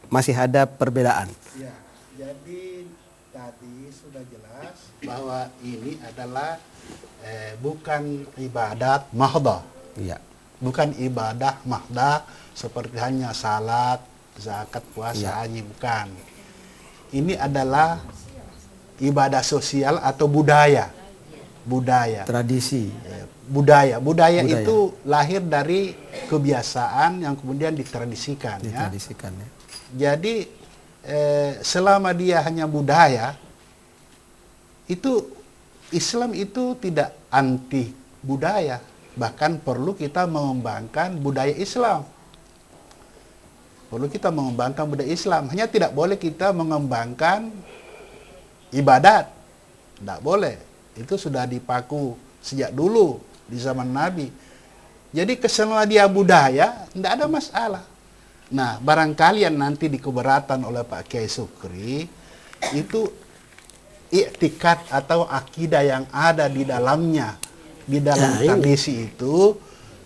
masih ada perbedaan. Ya, jadi tadi sudah jelas bahwa ini adalah bukan ibadat mahdah. Iya. Bukan ibadah mahdah seperti hanya salat, zakat, puasa, haji, bukan. Ini adalah ibadah sosial atau budaya. Budaya. Tradisi. Budaya itu lahir dari kebiasaan yang kemudian ditradisikan. Ditradisikan ya. Jadi selama dia hanya budaya, itu Islam itu tidak anti budaya, bahkan perlu kita mengembangkan budaya Islam. Perlu kita mengembangkan budaya Islam, hanya tidak boleh kita mengembangkan ibadat. Tidak boleh. Itu sudah dipaku sejak dulu di zaman Nabi. Jadi selama dia budaya, tidak ada masalah. Nah, barangkali yang nanti dikeberatan oleh Pak Kiai Sukri itu iktikad atau akidah yang ada di dalamnya, di dalam tradisi itu,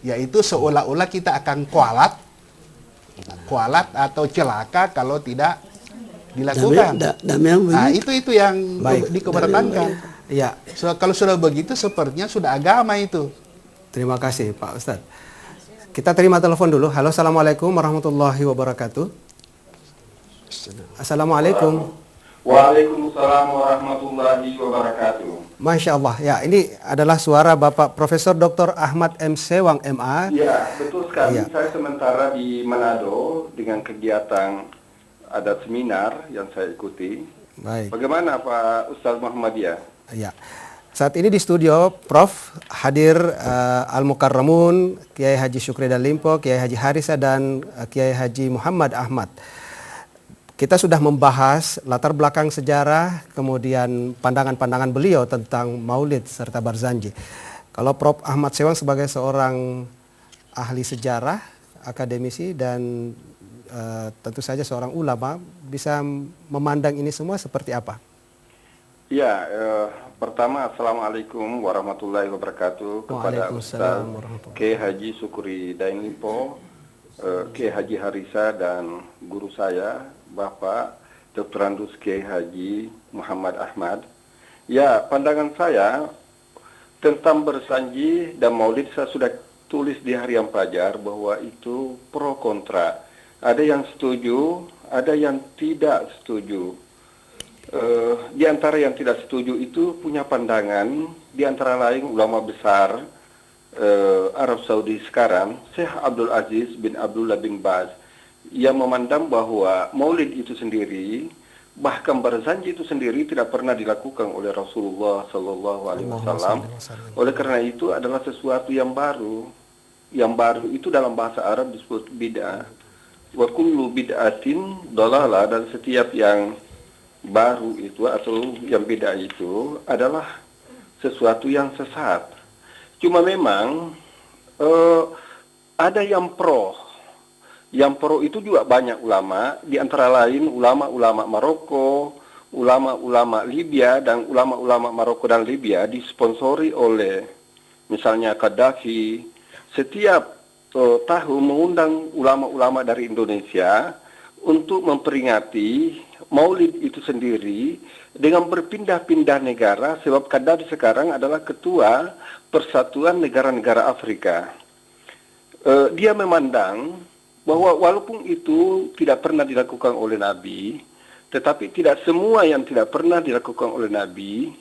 yaitu seolah-olah kita akan kualat atau celaka kalau tidak dilakukan. Nah, itu yang dikeberatan. Iya. Kalau sudah begitu, sepertinya sudah agama itu. Terima kasih Pak Ustadz. Kita terima telepon dulu. Halo, assalamualaikum warahmatullahi wabarakatuh. Assalamualaikum. Waalaikumsalam warahmatullahi wabarakatuh. Masya Allah. Ya, ini adalah suara Bapak Profesor Dr. Ahmad M. Sewang MA. Ya, betul sekali. Ya. Saya sementara di Manado dengan kegiatan ada seminar yang saya ikuti. Baik. Bagaimana Pak Ustadz Muhammadiyah? Ya. Saat ini di studio Prof hadir Al-Mukarramun, Kiai Haji Syukri dan Limpo, Kiai Haji Harisa dan Kiai Haji Muhammad Ahmad. Kita sudah membahas latar belakang sejarah, kemudian pandangan-pandangan beliau tentang Maulid serta Barzanji. Kalau Prof. Ahmad Sewang sebagai seorang ahli sejarah, akademisi, dan tentu saja seorang ulama, bisa memandang ini semua seperti apa? Ya, pertama Assalamualaikum warahmatullahi wabarakatuh kepada Ustaz Kiai Haji Sukuri Dainlimpo, Kiai Haji Harisa, dan guru saya Bapak Dr. Andus Kiai Haji Muhammad Ahmad. Ya, pandangan saya tentang bersanji dan maulid saya sudah tulis di Harian Pelajar bahwa itu pro kontra. Ada yang setuju, ada yang tidak setuju. Di antara yang tidak setuju itu punya pandangan, di antara lain ulama besar Arab Saudi sekarang, Syekh Abdul Aziz bin Abdullah bin Baz, yang memandang bahwa maulid itu sendiri, bahkan berjanji itu sendiri tidak pernah dilakukan oleh Rasulullah Sallallahu Alaihi Wasallam. Oleh karena itu adalah sesuatu yang baru. Yang baru itu dalam bahasa Arab disebut bid'ah. Wa kullu bid'atin dalalah, dan setiap yang baru itu atau yang bid'ah itu adalah sesuatu yang sesat. Cuma memang ada yang pro. Yang pro itu juga banyak ulama, di antara lain ulama-ulama Maroko, ulama-ulama Libya, dan ulama-ulama Maroko dan Libya disponsori oleh misalnya Gaddafi. Setiap tahun mengundang ulama-ulama dari Indonesia untuk memperingati maulid itu sendiri dengan berpindah-pindah negara, sebab Gaddafi sekarang adalah ketua Persatuan Negara-Negara Afrika. Dia memandang bahwa walaupun itu tidak pernah dilakukan oleh Nabi, tetapi tidak semua yang tidak pernah dilakukan oleh Nabi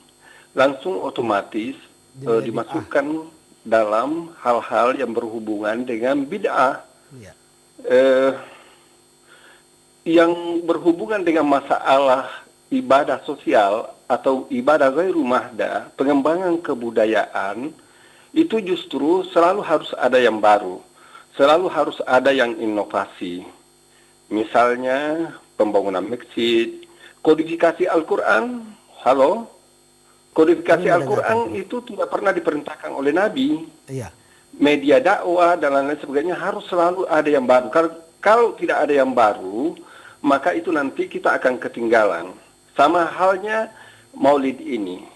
langsung otomatis dimasukkan dalam hal-hal yang berhubungan dengan bid'ah. Yang berhubungan dengan masalah ibadah sosial atau ibadah ghairu mahda, pengembangan kebudayaan, itu justru selalu harus ada yang baru. Selalu harus ada yang inovasi. Misalnya pembangunan masjid, kodifikasi Al-Quran. Halo? Kodifikasi Al-Quran itu tidak pernah diperintahkan oleh Nabi. Iya. Media dakwah dan lain-lain sebagainya harus selalu ada yang baru. Kalau tidak ada yang baru, maka itu nanti kita akan ketinggalan. Sama halnya maulid ini.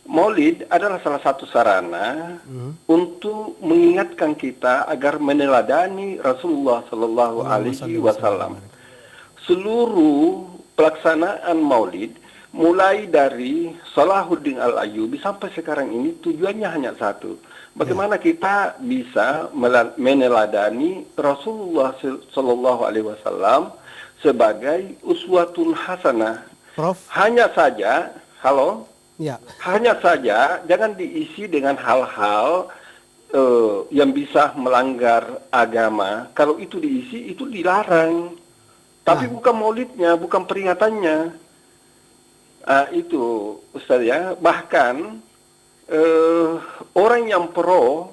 Maulid adalah salah satu sarana untuk mengingatkan kita agar meneladani Rasulullah Sallallahu Alaihi Wasallam. Seluruh pelaksanaan maulid, mulai dari Salahuddin Al-Ayyubi sampai sekarang ini tujuannya hanya satu. Bagaimana kita bisa meneladani Rasulullah Sallallahu Alaihi Wasallam sebagai uswatun hasanah. Prof. Hanya saja, halo? Ya. Hanya saja jangan diisi dengan hal-hal yang bisa melanggar agama. Kalau itu diisi, itu dilarang. Tapi bukan maulidnya, bukan peringatannya. Itu, Ustaz ya. Bahkan orang yang pro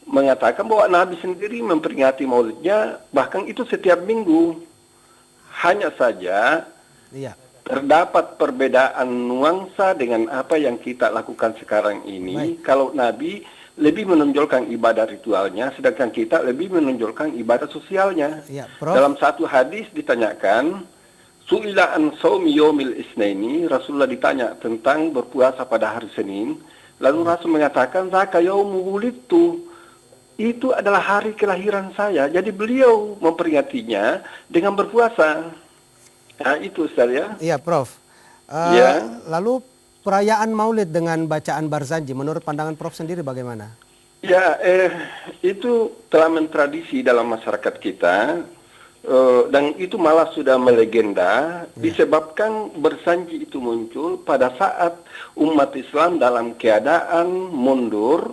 mengatakan bahwa Nabi sendiri memperingati maulidnya, bahkan itu setiap minggu. Hanya saja terdapat perbedaan nuansa dengan apa yang kita lakukan sekarang ini. Kalau Nabi lebih menonjolkan ibadah ritualnya, sedangkan kita lebih menonjolkan ibadah sosialnya. Dalam satu hadis ditanyakan, Su'ila an saumi yawmil isnaini, Rasulullah ditanya tentang berpuasa pada hari Senin. Lalu Rasul mengatakan, Zaka yaumu wulidtu, itu adalah hari kelahiran saya. Jadi beliau memperingatinya dengan berpuasa. Nah, itu Ustaz ya. Iya, Prof. Lalu perayaan Maulid dengan bacaan Barzanji, menurut pandangan Prof sendiri bagaimana? Ya, itu telah mentradisi dalam masyarakat kita, dan itu malah sudah melegenda, disebabkan Barzanji itu muncul pada saat umat Islam dalam keadaan mundur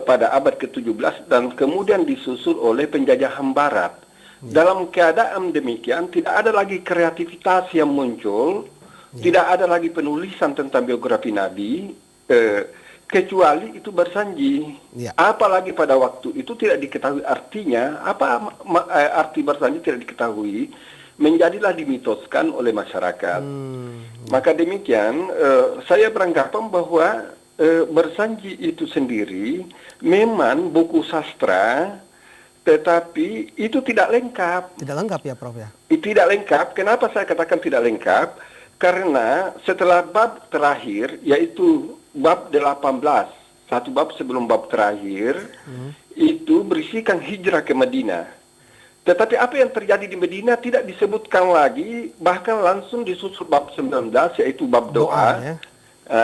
pada abad ke-17 dan kemudian disusul oleh penjajahan Barat. Dalam keadaan demikian, tidak ada lagi kreativitas yang muncul, tidak ada lagi penulisan tentang biografi Nabi, kecuali itu Barzanji. Apalagi pada waktu itu tidak diketahui artinya, apa arti Barzanji tidak diketahui, menjadilah dimitoskan oleh masyarakat. Maka demikian, saya beranggapan bahwa Bersanji itu sendiri memang buku sastra, tetapi itu tidak lengkap. Tidak lengkap ya Prof ya? Tidak lengkap. Kenapa saya katakan tidak lengkap? Karena setelah bab terakhir, yaitu bab 18, satu bab sebelum bab terakhir, itu berisikan hijrah ke Madinah. Tetapi apa yang terjadi di Madinah tidak disebutkan lagi, bahkan langsung disusul bab 19, yaitu bab doa. ya?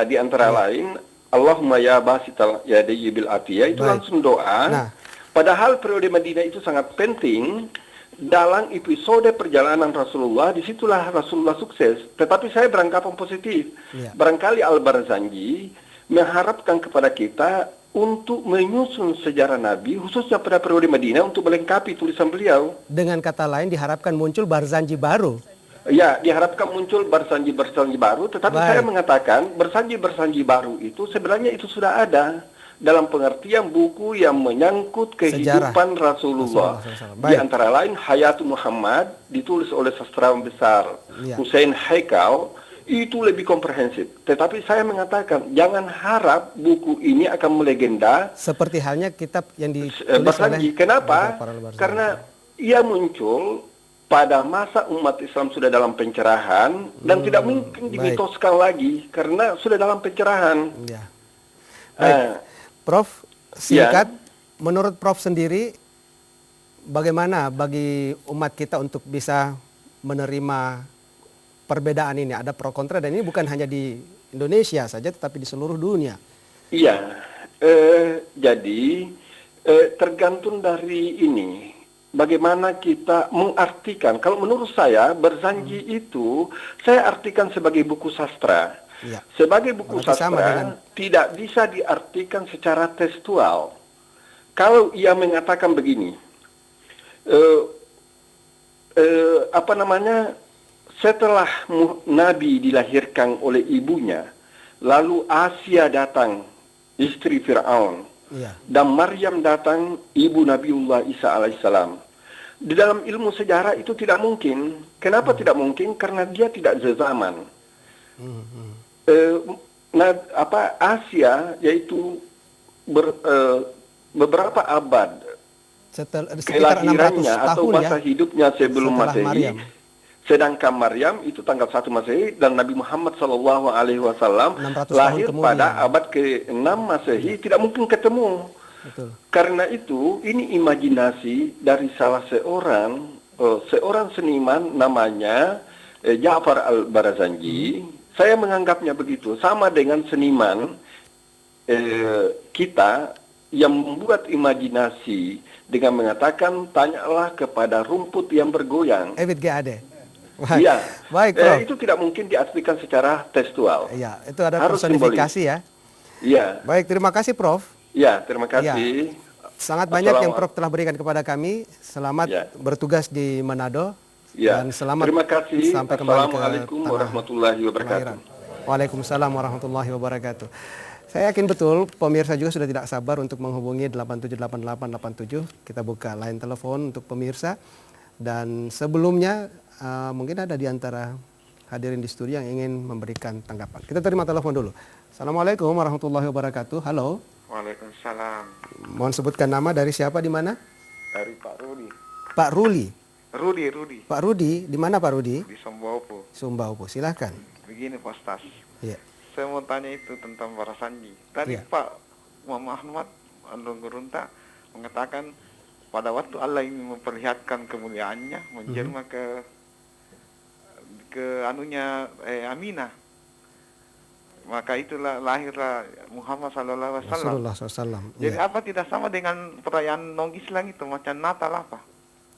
Di antara lain, Allahumma ya basital yadayyi bil atiyah, itu langsung doa. Nah. Padahal periode Madinah itu sangat penting dalam episode perjalanan Rasulullah. Disitulah Rasulullah sukses. Tetapi saya beranggapan positif. Ya. Barangkali Al-Barzanji mengharapkan kepada kita untuk menyusun sejarah Nabi, khususnya pada periode Madinah, untuk melengkapi tulisan beliau. Dengan kata lain diharapkan muncul Barzanji baru. Ya, diharapkan muncul Barzanji baru, tetapi Baik. saya mengatakan Barzanji baru itu sebenarnya itu sudah ada dalam pengertian buku yang menyangkut kehidupan Rasulullah. Di antara lain Hayatul Muhammad ditulis oleh sastrawan besar Hussein Haikal, itu lebih komprehensif. Tetapi saya mengatakan jangan harap buku ini akan melegenda seperti halnya kitab yang ditulis Barzanji. oleh Kenapa? Barzanji. Karena ia muncul pada masa umat Islam sudah dalam pencerahan dan tidak mungkin dimitoskan lagi karena sudah dalam pencerahan. Ya. Baik. Prof, singkat, menurut Prof sendiri bagaimana bagi umat kita untuk bisa menerima perbedaan ini? Ada pro kontra dan ini bukan hanya di Indonesia saja tetapi di seluruh dunia. Iya, jadi tergantung dari ini. Bagaimana kita mengartikan? Kalau menurut saya, Barzanji itu saya artikan sebagai buku sastra. Ya. Sebagai buku sastra tidak bisa diartikan secara tekstual. Kalau ia mengatakan begini, setelah Nabi dilahirkan oleh ibunya, lalu Asia datang, istri Fir'aun. Ya. Dan Maryam datang, ibu Nabiullah Isa alaihissalam. Di dalam ilmu sejarah itu tidak mungkin. Kenapa tidak mungkin? Karena dia tidak sezaman. Asia yaitu beberapa abad kelahirannya atau masa hidupnya sebelum Masehi. Sedangkan Maryam itu tanggal 1 Masehi dan Nabi Muhammad SAW lahir pada abad ke-6 Masehi, tidak mungkin ketemu. Betul. Karena itu ini imajinasi dari salah seorang seniman namanya Ja'far Al-Barzanji. Saya menganggapnya begitu, sama dengan seniman kita yang membuat imajinasi dengan mengatakan tanyalah kepada rumput yang bergoyang. Ebit GAD. Iya, baik, Prof. Itu tidak mungkin diartikan secara tekstual. Iya, itu ada personifikasi ya. Iya. Baik, terima kasih Prof. Ya, terima kasih. Ya. Sangat banyak yang Prof telah berikan kepada kami. Selamat bertugas di Manado. Ya. Dan selamat terima kasih. Sampai kembali ke Assalamualaikum warahmatullahi wabarakatuh. Waalaikumsalam warahmatullahi wabarakatuh. Saya yakin betul pemirsa juga sudah tidak sabar untuk menghubungi 878887. Kita buka line telepon untuk pemirsa. Dan sebelumnya mungkin ada di antara hadirin di studio yang ingin memberikan tanggapan. Kita terima telepon dulu. Assalamualaikum warahmatullahi wabarakatuh. Halo. Waalaikumsalam. Mohon sebutkan nama, dari siapa, di mana? Dari Pak Rudi. Pak Ruli. Rudi. Pak Rudi, di mana Pak Rudi? Di Sumbaupu. Sumbaupu, silahkan. Begini Pak Stas. Iya. Saya mau tanya itu tentang Barzanji. Tadi Pak Muhammad Al-Gurunta mengatakan pada waktu Allah ingin memperlihatkan kemuliaannya, menjelma ke Aminah. Maka itulah lahirlah Muhammad sallallahu alaihi wasallam. Jadi apa tidak sama dengan perayaan non-Islam itu macam Natal apa?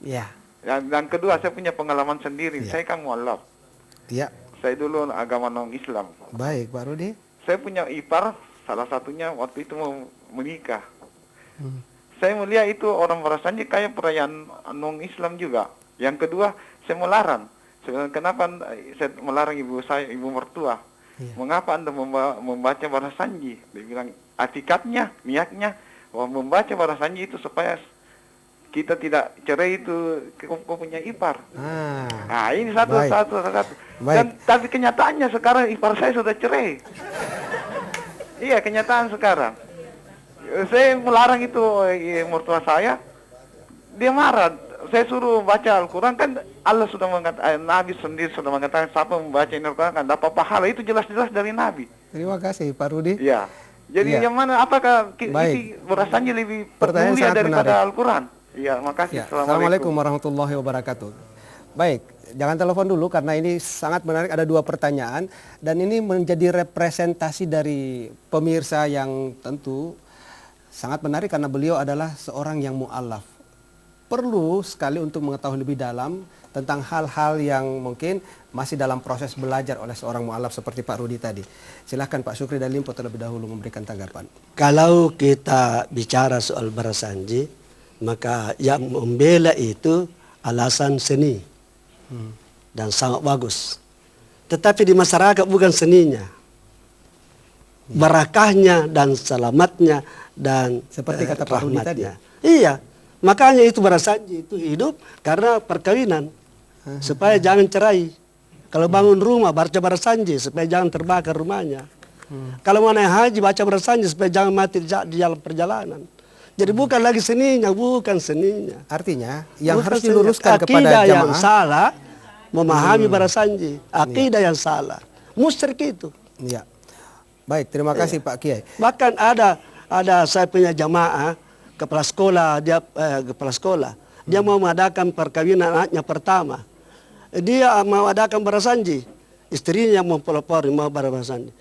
Iya. Dan kedua, saya punya pengalaman sendiri. Saya kan mualaf. Iya. Saya dulu agama non-Islam. Baik, Pak Rudi. Saya punya ipar, salah satunya waktu itu mau menikah. Saya melihat itu orang Barzanji kayak perayaan non-Islam juga. Yang kedua, saya melarang. Kenapa saya melarang ibu saya, ibu mertua? Mengapa Anda membaca Barzanji? Dia bilang, atikatnya, niatnya, membaca Barzanji itu supaya kita tidak cerai itu, kau punya ipar. Nah, ini satu. Dan tapi kenyataannya sekarang ipar saya sudah cerai. Iya, kenyataan sekarang. Saya melarang itu mertua saya, dia marah. Saya suruh baca Al-Quran, kan Allah sudah mengatakan, Nabi sendiri sudah mengatakan siapa membaca ini Al-Quran kan dapat pahala, itu jelas-jelas dari Nabi. Terima kasih Pak Rudi. Iya. Jadi Iya. yang mana, apakah Baik. Barasanji lebih Pertanyaan mulia sangat daripada menarik. Al-Quran? Iya, makasih. Ya, Assalamualaikum warahmatullahi wabarakatuh. Baik, jangan telepon dulu karena ini sangat menarik, ada 2 pertanyaan dan ini menjadi representasi dari pemirsa yang tentu sangat menarik karena beliau adalah seorang yang mu'alaf. Perlu sekali untuk mengetahui lebih dalam tentang hal-hal yang mungkin masih dalam proses belajar oleh seorang mu'alaf seperti Pak Rudi tadi. Silahkan Pak Sukri dan Limpo terlebih dahulu memberikan tanggapan. Kalau kita bicara soal Barasanji, maka yang membela itu alasan seni dan sangat bagus. Tetapi di masyarakat bukan seninya, barakahnya dan selamatnya dan Seperti kata Pak Rudi tadi. rahmatnya. Iya, makanya itu Barasanji itu hidup karena perkawinan supaya jangan cerai. Kalau bangun rumah baca Barasanji supaya jangan terbakar rumahnya. Kalau mau naik haji baca Barasanji supaya jangan mati di jalan perjalanan. Jadi bukan lagi seninya, bukan seninya. Artinya yang Bukan harus seninya. diluruskan kepada Akidah yang jamaah. salah memahami Barasanji. Akidah yang salah. Musyrik itu. Iya. Baik, terima kasih Pak Kiai. Bahkan ada saya punya jamaah kepala sekolah dia mau mengadakan perkawinan anaknya pertama. Dia mau adakan Barasanji, istrinya mau pelopori mau Barasanji.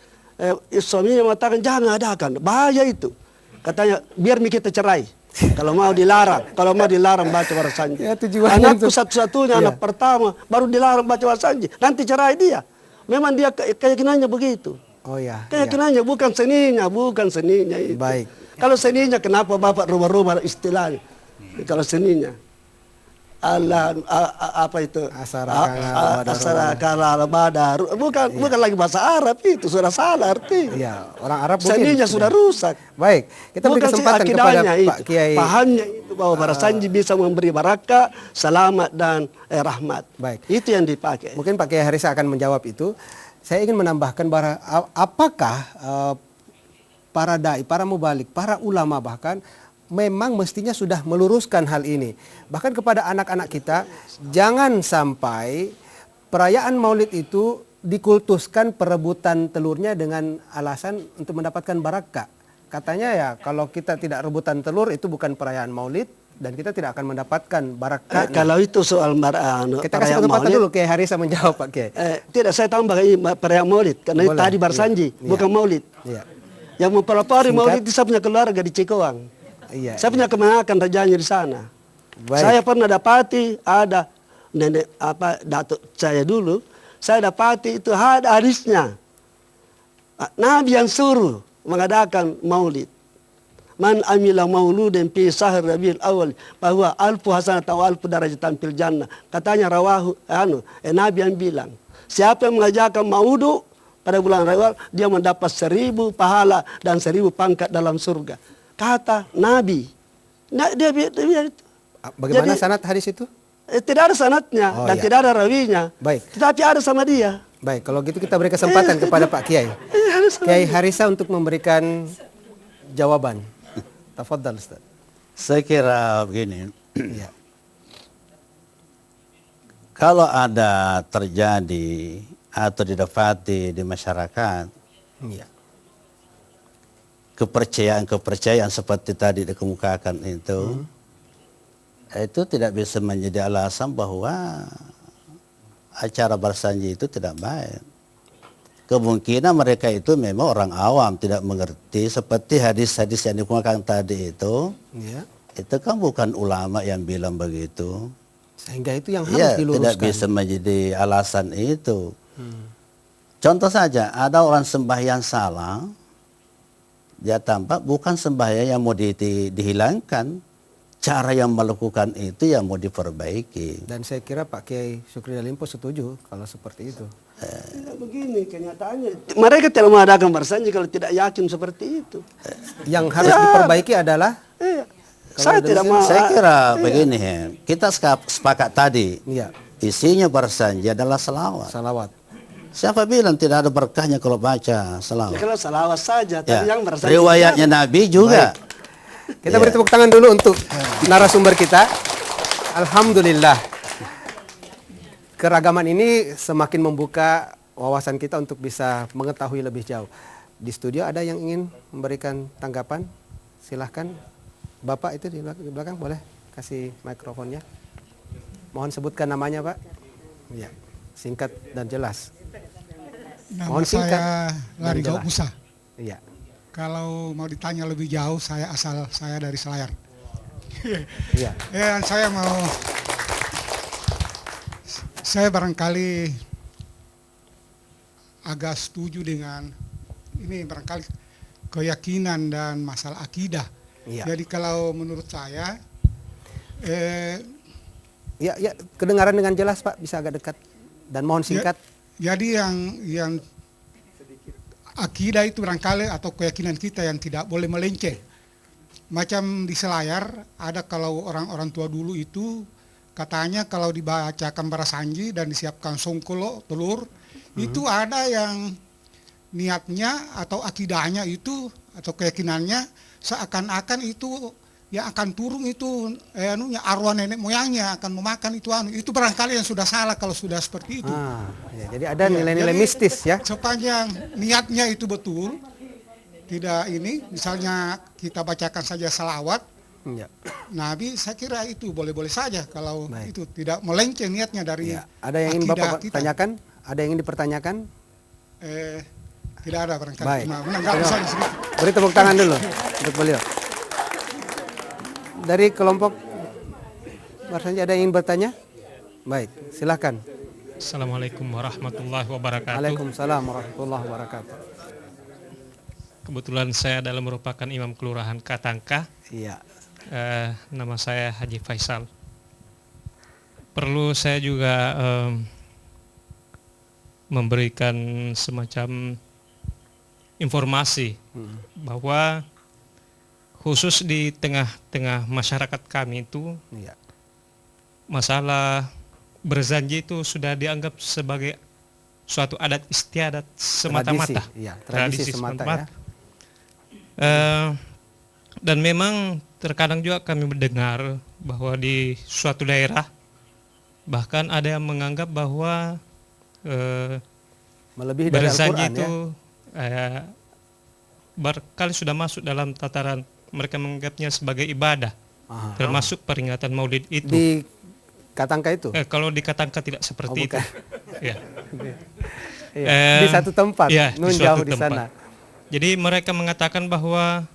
Suaminya mengatakan jangan adakan, bahaya itu. Katanya biar kita cerai. Kalau mau dilarang baca Barasanji. Ya, tujuannya Anakku untuk- satu-satunya anak pertama baru dilarang baca Barasanji. Nanti cerai dia. Memang dia keyakinannya begitu. Oh ya. Keyakinannya bukan seninya itu. Baik. Kalau seninya kenapa Bapak rubah-rubah istilahnya? Kalau seninya Allah apa itu? Asara badar. Bukan lagi bahasa Arab itu, sudah salah artinya. Iya, orang Arab mungkin Seninya sudah rusak. Baik, kita beri Bukan kesempatan kepada akidahnya Pak Kiai. Pahamnya itu bahwa Barasanji bisa memberi barakah, selamat dan rahmat. Baik. Itu yang dipakai. Mungkin Pak Kiai Harisa akan menjawab itu. Saya ingin menambahkan bahwa apakah para dai, para mubalik, para ulama bahkan memang mestinya sudah meluruskan hal ini. Bahkan kepada anak-anak kita, jangan sampai perayaan Maulid itu dikultuskan perebutan telurnya dengan alasan untuk mendapatkan barakah. Katanya ya kalau kita tidak rebutan telur itu bukan perayaan Maulid dan kita tidak akan mendapatkan barakah. Kalau itu soal Kita kasih kesempatan dulu Kiai Harisa menjawab Pak Kiai. Tidak, saya tambah perayaan Maulid karena itu Boleh, tadi Barasanji, iya. bukan Maulid. Iya. Yang mempelopori Singkat. Maulid itu saya punya keluarga di Cikoang. Iya. Saya punya kemenakan rajanya di sana. Baik. Saya pernah dapati ada nenek datuk saya dulu, saya dapati itu ada hadisnya. Nabi yang suruh mengadakan Maulid. Man amila mauludan fi syahr Rabiul Awal bahwa alfu hasanatan wa alfu darajatan fil jannah. Katanya rawahu Nabi yang bilang, siapa yang mengajarkan maudu pada bulan Rabiul dia mendapat 1000 pahala dan 1000 pangkat dalam surga. Kata Nabi. Nah, dia itu. Bagaimana Jadi, sanad hadis itu? Tidak ada sanadnya Oh, dan iya. tidak ada rawinya. Baik. Tetapi ada sama dia. Baik, kalau gitu kita beri kesempatan kepada Pak Kiai. Kiai Harisa untuk memberikan jawaban. Tafadhal Ustaz. Saya kira begini, Iya. kalau ada terjadi atau didapati di masyarakat Iya. kepercayaan seperti tadi dikemukakan itu tidak bisa menjadi alasan bahwa acara Barasanji itu tidak baik. Kemungkinan mereka itu memang orang awam, tidak mengerti seperti hadis-hadis yang dikemukakan tadi itu. Iya. Itu kan bukan ulama yang bilang begitu. Sehingga itu yang harus Ya, diluruskan. tidak bisa menjadi alasan itu. Contoh saja, ada orang sembahyang salah, dia tampak bukan sembahyang yang mau dihilangkan. Cara yang melakukan itu yang mau diperbaiki. Dan saya kira Pak Kiai Sukri Limpo setuju kalau seperti itu. Tidak begini kenyataannya. Mereka tidak mengadakan Barasanji kalau tidak yakin seperti itu. Yang harus diperbaiki adalah Iya. Saya tidak mau. Saya kira begini, kita sepakat tadi, Iya. isinya Barasanji adalah selawat. salawat. Siapa bilang tidak ada berkahnya kalau baca Ya, selawat? kalau salawat saja, tapi Ya, yang merasa riwayatnya Nabi juga. Kita beri tepuk tangan dulu untuk narasumber kita. Alhamdulillah. Keragaman ini semakin membuka wawasan kita untuk bisa mengetahui lebih jauh. Di studio ada yang ingin memberikan tanggapan? Silahkan. Bapak itu di belakang boleh kasih mikrofonnya. Mohon sebutkan namanya, Pak. Ya, singkat dan jelas. Nama Mohon singkat saya Lari dan jelas. Musa. Iya. Kalau mau ditanya lebih jauh, saya dari Selayar. Iya. Ya, saya barangkali agak setuju dengan ini barangkali keyakinan dan masalah akidah. Iya. Jadi kalau menurut saya, Ya, kedengaran dengan jelas, Pak. Bisa agak dekat dan mohon singkat. jadi yang akidah itu barangkali atau keyakinan kita yang tidak boleh melenceng. Macam di Selayar ada kalau orang-orang tua dulu itu katanya kalau dibacakan barasanji dan disiapkan songkolo telur itu ada yang niatnya atau akidahnya itu atau keyakinannya seakan-akan itu yang akan turun itu arwah nenek moyangnya akan memakan itu barangkali yang sudah salah kalau sudah seperti itu. Ya, jadi ada nilai-nilai mistis ya. Sepanjang niatnya itu betul, tidak ini misalnya kita bacakan saja salawat Ya. Nabi, saya kira itu boleh-boleh saja kalau itu tidak melenceng niatnya dari Ya. Ada yang ingin akidah Bapak kita. tanyakan? Ada yang ingin dipertanyakan? Tidak ada barangkali. Baik. Cuma menanggapi saja sedikit. Beri tepuk tangan dulu untuk beliau. Dari kelompok Barsanji ada yang ingin bertanya? Baik, silakan. Assalamualaikum warahmatullahi wabarakatuh. Waalaikumsalam warahmatullahi wabarakatuh. Kebetulan saya adalah merupakan imam kelurahan Katangka. Iya. Nama saya Haji Faisal. Perlu saya juga memberikan semacam informasi bahwa khusus di tengah-tengah masyarakat kami itu masalah berzanji itu sudah dianggap sebagai suatu adat istiadat semata-mata. Tradisi semata. Dan memang terkadang juga kami mendengar bahwa di suatu daerah bahkan ada yang menganggap bahwa melebihi dari berzanji Al-Quran itu barangkali sudah masuk dalam tataran mereka menganggapnya sebagai ibadah, termasuk peringatan Maulid itu. Di Katangka itu? Kalau di Katangka tidak seperti itu. Ya. Di satu tempat, nun jauh di sana. Jadi mereka mengatakan bahwa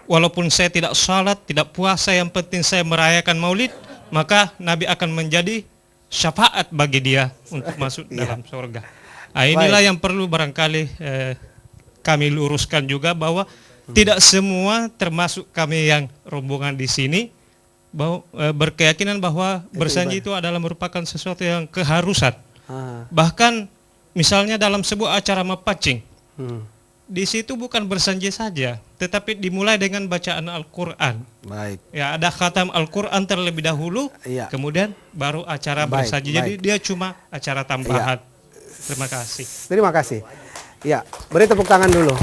walaupun saya tidak salat, tidak puasa, yang penting saya merayakan Maulid, maka Nabi akan menjadi syafaat bagi dia untuk masuk dalam surga. Inilah yang perlu barangkali kami luruskan juga bahwa tidak semua termasuk kami yang rombongan di sini bahwa berkeyakinan bahwa berzanji itu adalah merupakan sesuatu yang keharusan. Bahkan misalnya dalam sebuah acara mapacing, di situ bukan berzanji saja, tetapi dimulai dengan bacaan Al-Quran. Baik. Ya, ada khatam Al-Quran terlebih dahulu, kemudian baru acara berzanji. Jadi dia cuma acara tambahan. Terima kasih. Terima kasih. Ya, beri tepuk tangan dulu.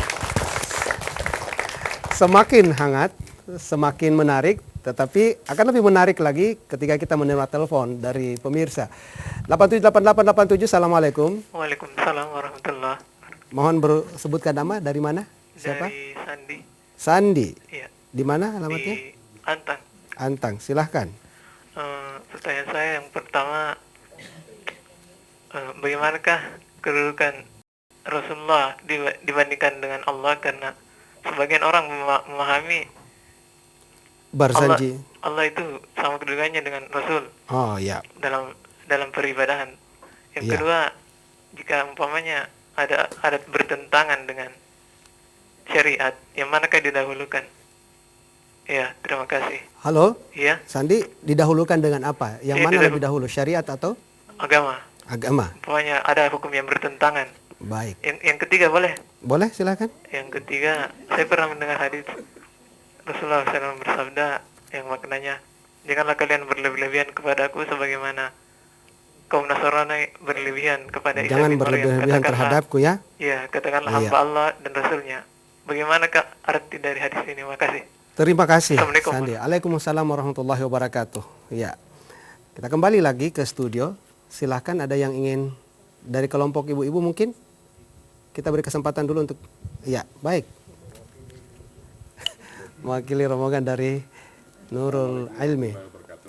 Semakin hangat, semakin menarik, tetapi akan lebih menarik lagi ketika kita menerima telepon dari pemirsa. 878887, Assalamualaikum. Waalaikumsalam warahmatullahi. Mohon sebutkan nama, dari mana? Siapa? Dari Sandi. Sandi. Iya. Di mana alamatnya? Di Antang. Antang, silahkan. Pertanyaan saya yang pertama, bagaimanakah kedudukan Rasulullah dibandingkan dengan Allah, karena sebagian orang memahami berzanji Allah itu sama kedudukannya dengan Rasul. Oh ya. Dalam peribadahan. Yang kedua, jika umpamanya ada adat bertentangan dengan syariat, yang manakah didahulukan? Ya, terima kasih. Halo. Iya. Sandi, didahulukan dengan apa? Yang mana lebih dahulu, syariat atau agama? Agama. Umpamanya ada hukum yang bertentangan. Baik. Yang ketiga boleh? Boleh, silakan. Yang ketiga, saya pernah mendengar hadis Rasulullah SAW bersabda yang maknanya, janganlah kalian berlebih-lebihan kepadaku sebagaimana kaum Nasrani berlebihan kepada Isa Jangan bin Maryam. berlebihan terhadapku ya. Ya, katakanlah Iya. hamba Allah dan Rasulnya. Bagaimana Kak arti dari hadis ini? Makasih. Terima kasih, Assalamualaikum. Sandi. Waalaikumsalam warahmatullahi wabarakatuh. Ya, kita kembali lagi ke studio. Silahkan ada yang ingin dari kelompok ibu-ibu mungkin? Kita beri kesempatan dulu untuk, ya, baik. Mewakili rombongan dari Nurul Ilmi.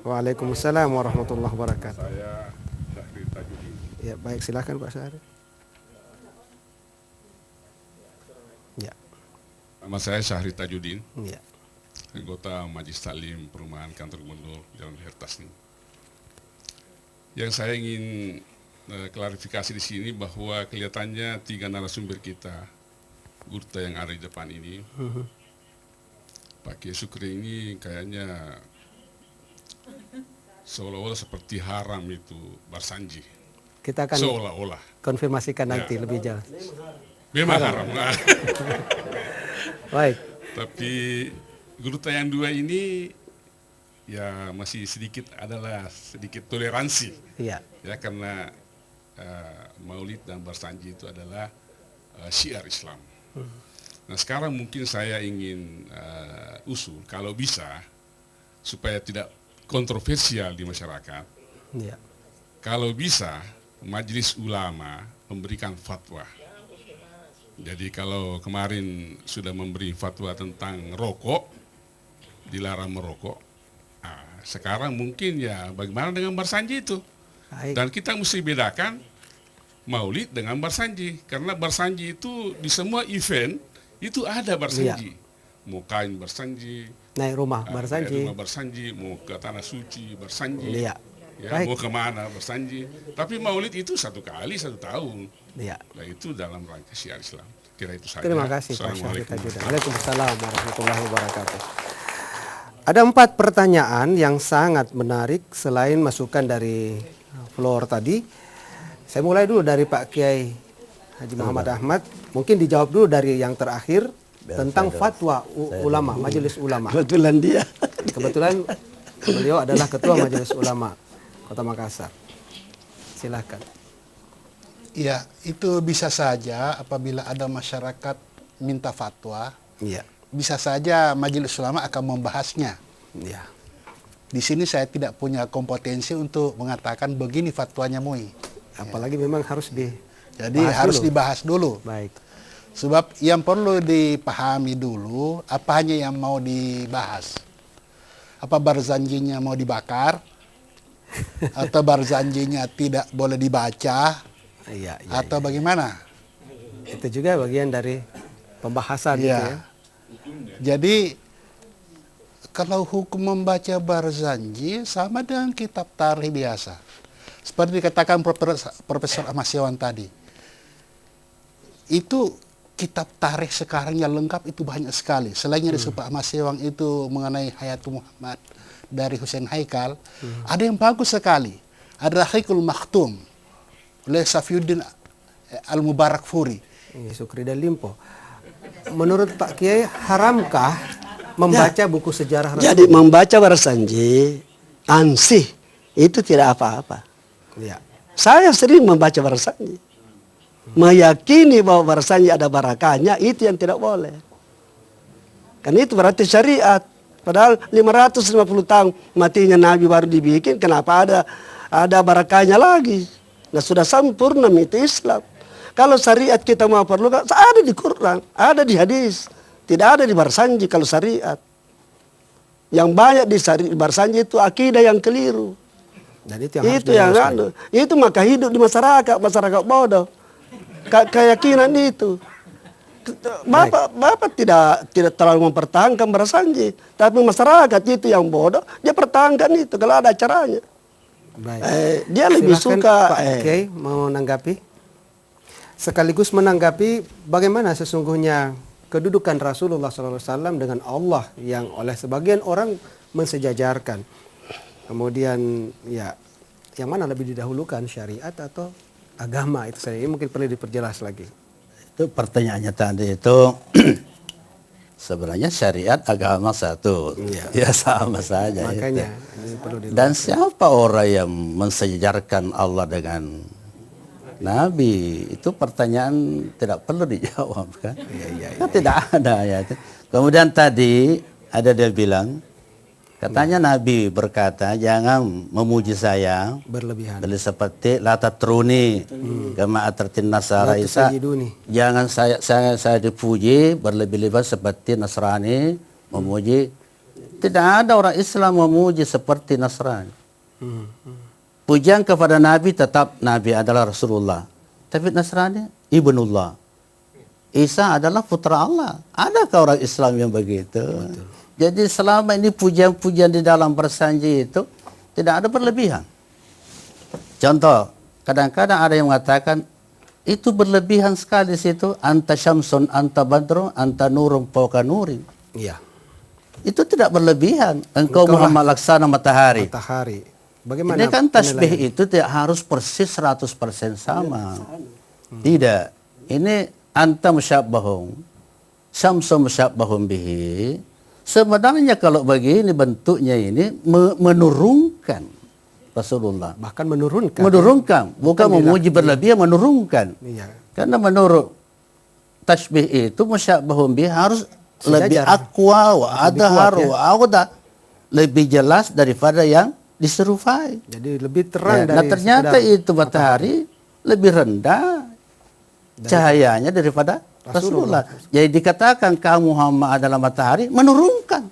Waalaikumsalam warahmatullahi wabarakatuh. Saya Syahri Tajudin. Ya, baik, silahkan Pak Syahri. Ya. Nama saya Syahri Tajudin, Ya. anggota Majelis Taklim Perumahan Kantor Gubernur Jalan Hertasni. Yang saya ingin klarifikasi di sini bahwa kelihatannya 3 narasumber kita, Gurta yang ada di depan ini, Pak Kiai Sukri ini kayaknya seolah-olah seperti haram itu Barsanji. Kita akan seolah-olah konfirmasikan nanti lebih jauh. Memang haram. Baik. Tapi Gurta yang 2 ini ya masih sedikit toleransi. Iya. Ya karena Maulid dan Barsanji itu adalah syiar Islam. Nah sekarang mungkin saya ingin usul kalau bisa supaya tidak kontroversial di masyarakat. Iya. Kalau bisa Majelis Ulama memberikan fatwa. Jadi kalau kemarin sudah memberi fatwa tentang rokok, dilarang merokok. Nah, sekarang mungkin ya bagaimana dengan Barsanji itu? Baik. Dan kita mesti bedakan Maulid dengan Barsanji. Karena Barsanji itu di semua event itu ada Barsanji. Mau kain Barsanji, Naik rumah naik Barsanji. rumah Barsanji, mau ke tanah suci Barsanji. Iya. Ya, Baik. mau kemana Barsanji. Tapi Maulid itu 1 kali 1 tahun. Iya. Nah itu dalam rangka syiar Islam. Kira itu saja. Terima kasih Pak Syahri Assalamualaikum. Tajudin. Waalaikumsalam warahmatullahi wabarakatuh. Ada 4 pertanyaan yang sangat menarik selain masukan dari floor tadi. Saya mulai dulu dari Pak Kiai Haji Muhammad Ahmad. Mungkin dijawab dulu dari yang terakhir tentang fatwa ulama, Majelis Ulama. Kebetulan dia. Kebetulan beliau adalah Ketua Majelis Ulama Kota Makassar. Silakan. Ya, itu bisa saja apabila ada masyarakat minta fatwa, Iya. bisa saja Majelis Ulama akan membahasnya. Iya. Di sini saya tidak punya kompetensi untuk mengatakan begini fatwanya MUI. Apalagi memang harus Jadi harus dibahas dulu. Baik. Sebab yang perlu dipahami dulu apa hanya yang mau dibahas. Apa Barzanjinya mau dibakar? Atau Barzanjinya tidak boleh dibaca? Iya, atau bagaimana? Itu juga bagian dari pembahasan itu ya. Jadi kalau hukum membaca Barzanji sama dengan kitab tarikh biasa. Seperti dikatakan Profesor Ahmad Syawan tadi. Itu kitab tarikh sekarang yang lengkap itu banyak sekali. Selain yang disebut Ahmad Syawan itu mengenai Hayatul Muhammad dari Hussein Haikal, ada yang bagus sekali. Ada Rahiqul Maktum oleh Safiuddin Al-Mubarak Furi. Sukri dan Limpo. Menurut Pak Kiai, haramkah membaca buku sejarah Rasulullah? Jadi membaca Barsanji ansih itu tidak apa-apa. Ya. Saya sering membaca Barsanji. Meyakini bahwa Barsanji ada barakahnya itu yang tidak boleh. Kan itu berarti syariat. Padahal 550 tahun matinya Nabi baru dibikin, kenapa ada barakahnya lagi? Nah sudah sempurna itu Islam. Kalau syariat kita mau perlukan, ada di Quran, ada di hadis. Tidak ada di Barsanji kalau syariat. Yang banyak di Barsanji itu akidah yang keliru. Dan itu yang itu maka hidup di masyarakat bodoh. Keyakinan itu. Bapak tidak terlalu mempertahankan Barsanji, tapi masyarakat itu yang bodoh, dia pertahankan itu kalau ada acaranya. Baik. Dia lebih suka. Pak Kiai mau menanggapi, sekaligus menanggapi bagaimana sesungguhnya kedudukan Rasulullah SAW dengan Allah yang oleh sebagian orang mensejajarkan. Kemudian ya, yang mana lebih didahulukan, syariat atau agama? Itu saya mungkin perlu diperjelas lagi. Itu pertanyaannya tadi itu Sebenarnya syariat agama satu, ya sama saja. Makanya itu. ini perlu Dan siapa orang yang mensejarkan Allah dengan Nabi? Itu pertanyaan tidak perlu dijawab kan? Kan tidak ada ya. Kemudian tadi ada dia bilang, katanya Nabi berkata, jangan memuji saya berlebihan. Seperti la tatruni kama atratin nasara Isa. Jangan saya dipuji berlebih-lebihan seperti Nasrani memuji. Tidak ada orang Islam memuji seperti Nasrani. Pujian kepada Nabi tetap Nabi adalah Rasulullah. Tapi Nasrani Ibnullah. Isa adalah putra Allah. Adakah orang Islam yang begitu? Betul. Jadi selama ini pujian-pujian di dalam bersanji itu tidak ada berlebihan. Contoh, kadang-kadang ada yang mengatakan itu berlebihan sekali situ, anta syamsun, anta badrun, anta nurum fawqa nurin. Iya. Itu tidak berlebihan. Engkau Muhammad laksana matahari. Matahari. Bagaimana? Ini kan tasbih itu tidak harus persis 100% sama. Tidak. Ini anta musyabbahun, syamsun musyabbahun bihi. Sebenarnya kalau begini bentuknya ini menurunkan Rasulullah. Bahkan menurunkan. Menurunkan, bukan memuji berlebihan, menurunkan. Iya. Karena menurut tasbih itu musyabbahun bihi harus Sejajar. lebih aqwa wa adhar wa awda, lebih jelas daripada yang diserupai. Jadi lebih terang dari Nah ternyata itu matahari lebih rendah cahayanya daripada Rasulullah. Jadi dikatakan kamu Muhammad adalah matahari, menurunkan.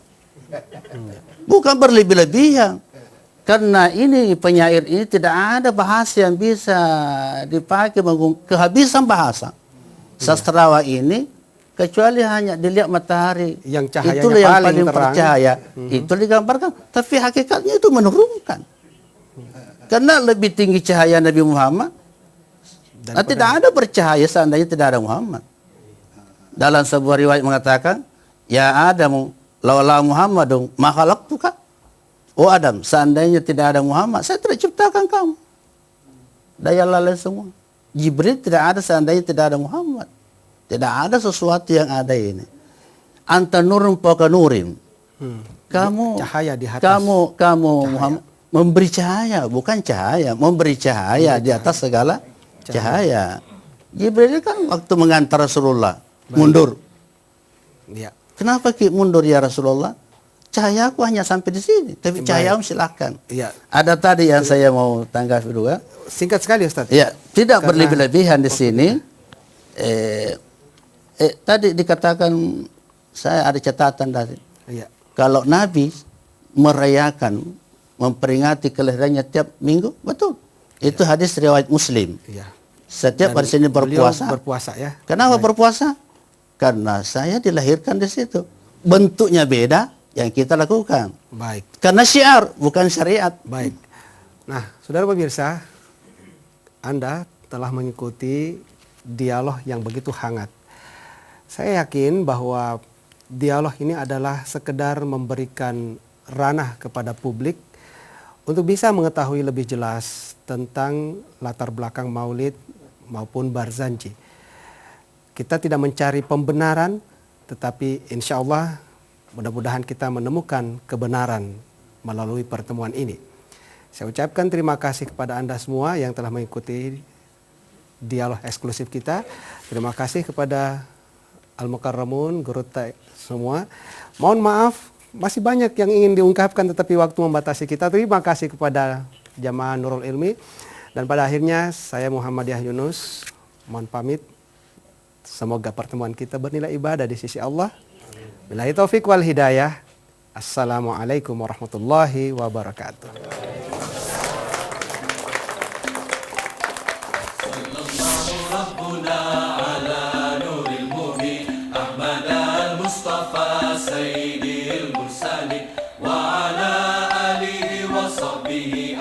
Bukan berlebih-lebihan. Karena ini penyair ini tidak ada bahasa yang bisa dipakai kehabisan bahasa. Sastrawan ini kecuali hanya dilihat matahari. Yang cahayanya itulah yang paling terang. percaya. Itu digambarkan. Tapi hakikatnya itu menurunkan. Karena lebih tinggi cahaya Nabi Muhammad. Nah, tidak ada bercahaya seandainya tidak ada Muhammad. Dalam sebuah riwayat mengatakan, ya Adam, laula Muhammadun ma khalaqtuka. Oh Adam, seandainya tidak ada Muhammad, saya tidak ciptakan kamu. Daya lalai semua. Jibril tidak ada seandainya tidak ada Muhammad. Tidak ada sesuatu yang ada ini. Anta nurun fawqa nurin. Kamu cahaya di atas. Kamu Muhammad memberi cahaya, bukan cahaya, memberi cahaya di atas segala cahaya. Jibril kan waktu mengantar Rasulullah mundur. Ya. Kenapa mundur ya Rasulullah? Cahayaku hanya sampai di sini, tapi cahayamu silahkan. Ya. Ada tadi yang saya mau tanggapi juga. Singkat sekali Ustaz. Ya, tidak berlebih-lebihan di sini. Tadi dikatakan saya ada catatan tadi. Ya. Kalau Nabi merayakan, memperingati kelahirannya tiap minggu, betul. Itu hadis riwayat Muslim. Ya. Setiap hari Senin berpuasa. Berpuasa ya. Kenapa berpuasa? Karena saya dilahirkan di situ. Bentuknya beda yang kita lakukan. Baik. Karena syiar, bukan syariat. Baik. Nah, saudara pemirsa, Anda telah mengikuti dialog yang begitu hangat. Saya yakin bahwa dialog ini adalah sekedar memberikan ranah kepada publik untuk bisa mengetahui lebih jelas tentang latar belakang Maulid maupun Barzanji. Kita tidak mencari pembenaran, tetapi insya Allah mudah-mudahan kita menemukan kebenaran melalui pertemuan ini. Saya ucapkan terima kasih kepada Anda semua yang telah mengikuti dialog eksklusif kita. Terima kasih kepada Al-Mukarramun, guru semua. Mohon maaf, masih banyak yang ingin diungkapkan tetapi waktu membatasi kita. Terima kasih kepada jamaah Nurul Ilmi. Dan pada akhirnya saya Muhammadiyah Yunus mohon pamit. Semoga pertemuan kita bernilai ibadah di sisi Allah. Billahi taufik wal hidayah. Assalamualaikum warahmatullahi wabarakatuh. Rabbuna ala nuril mubin Ahmad al-Mustafa Sayyidil Mursalin wa ala alihi wa sahbihi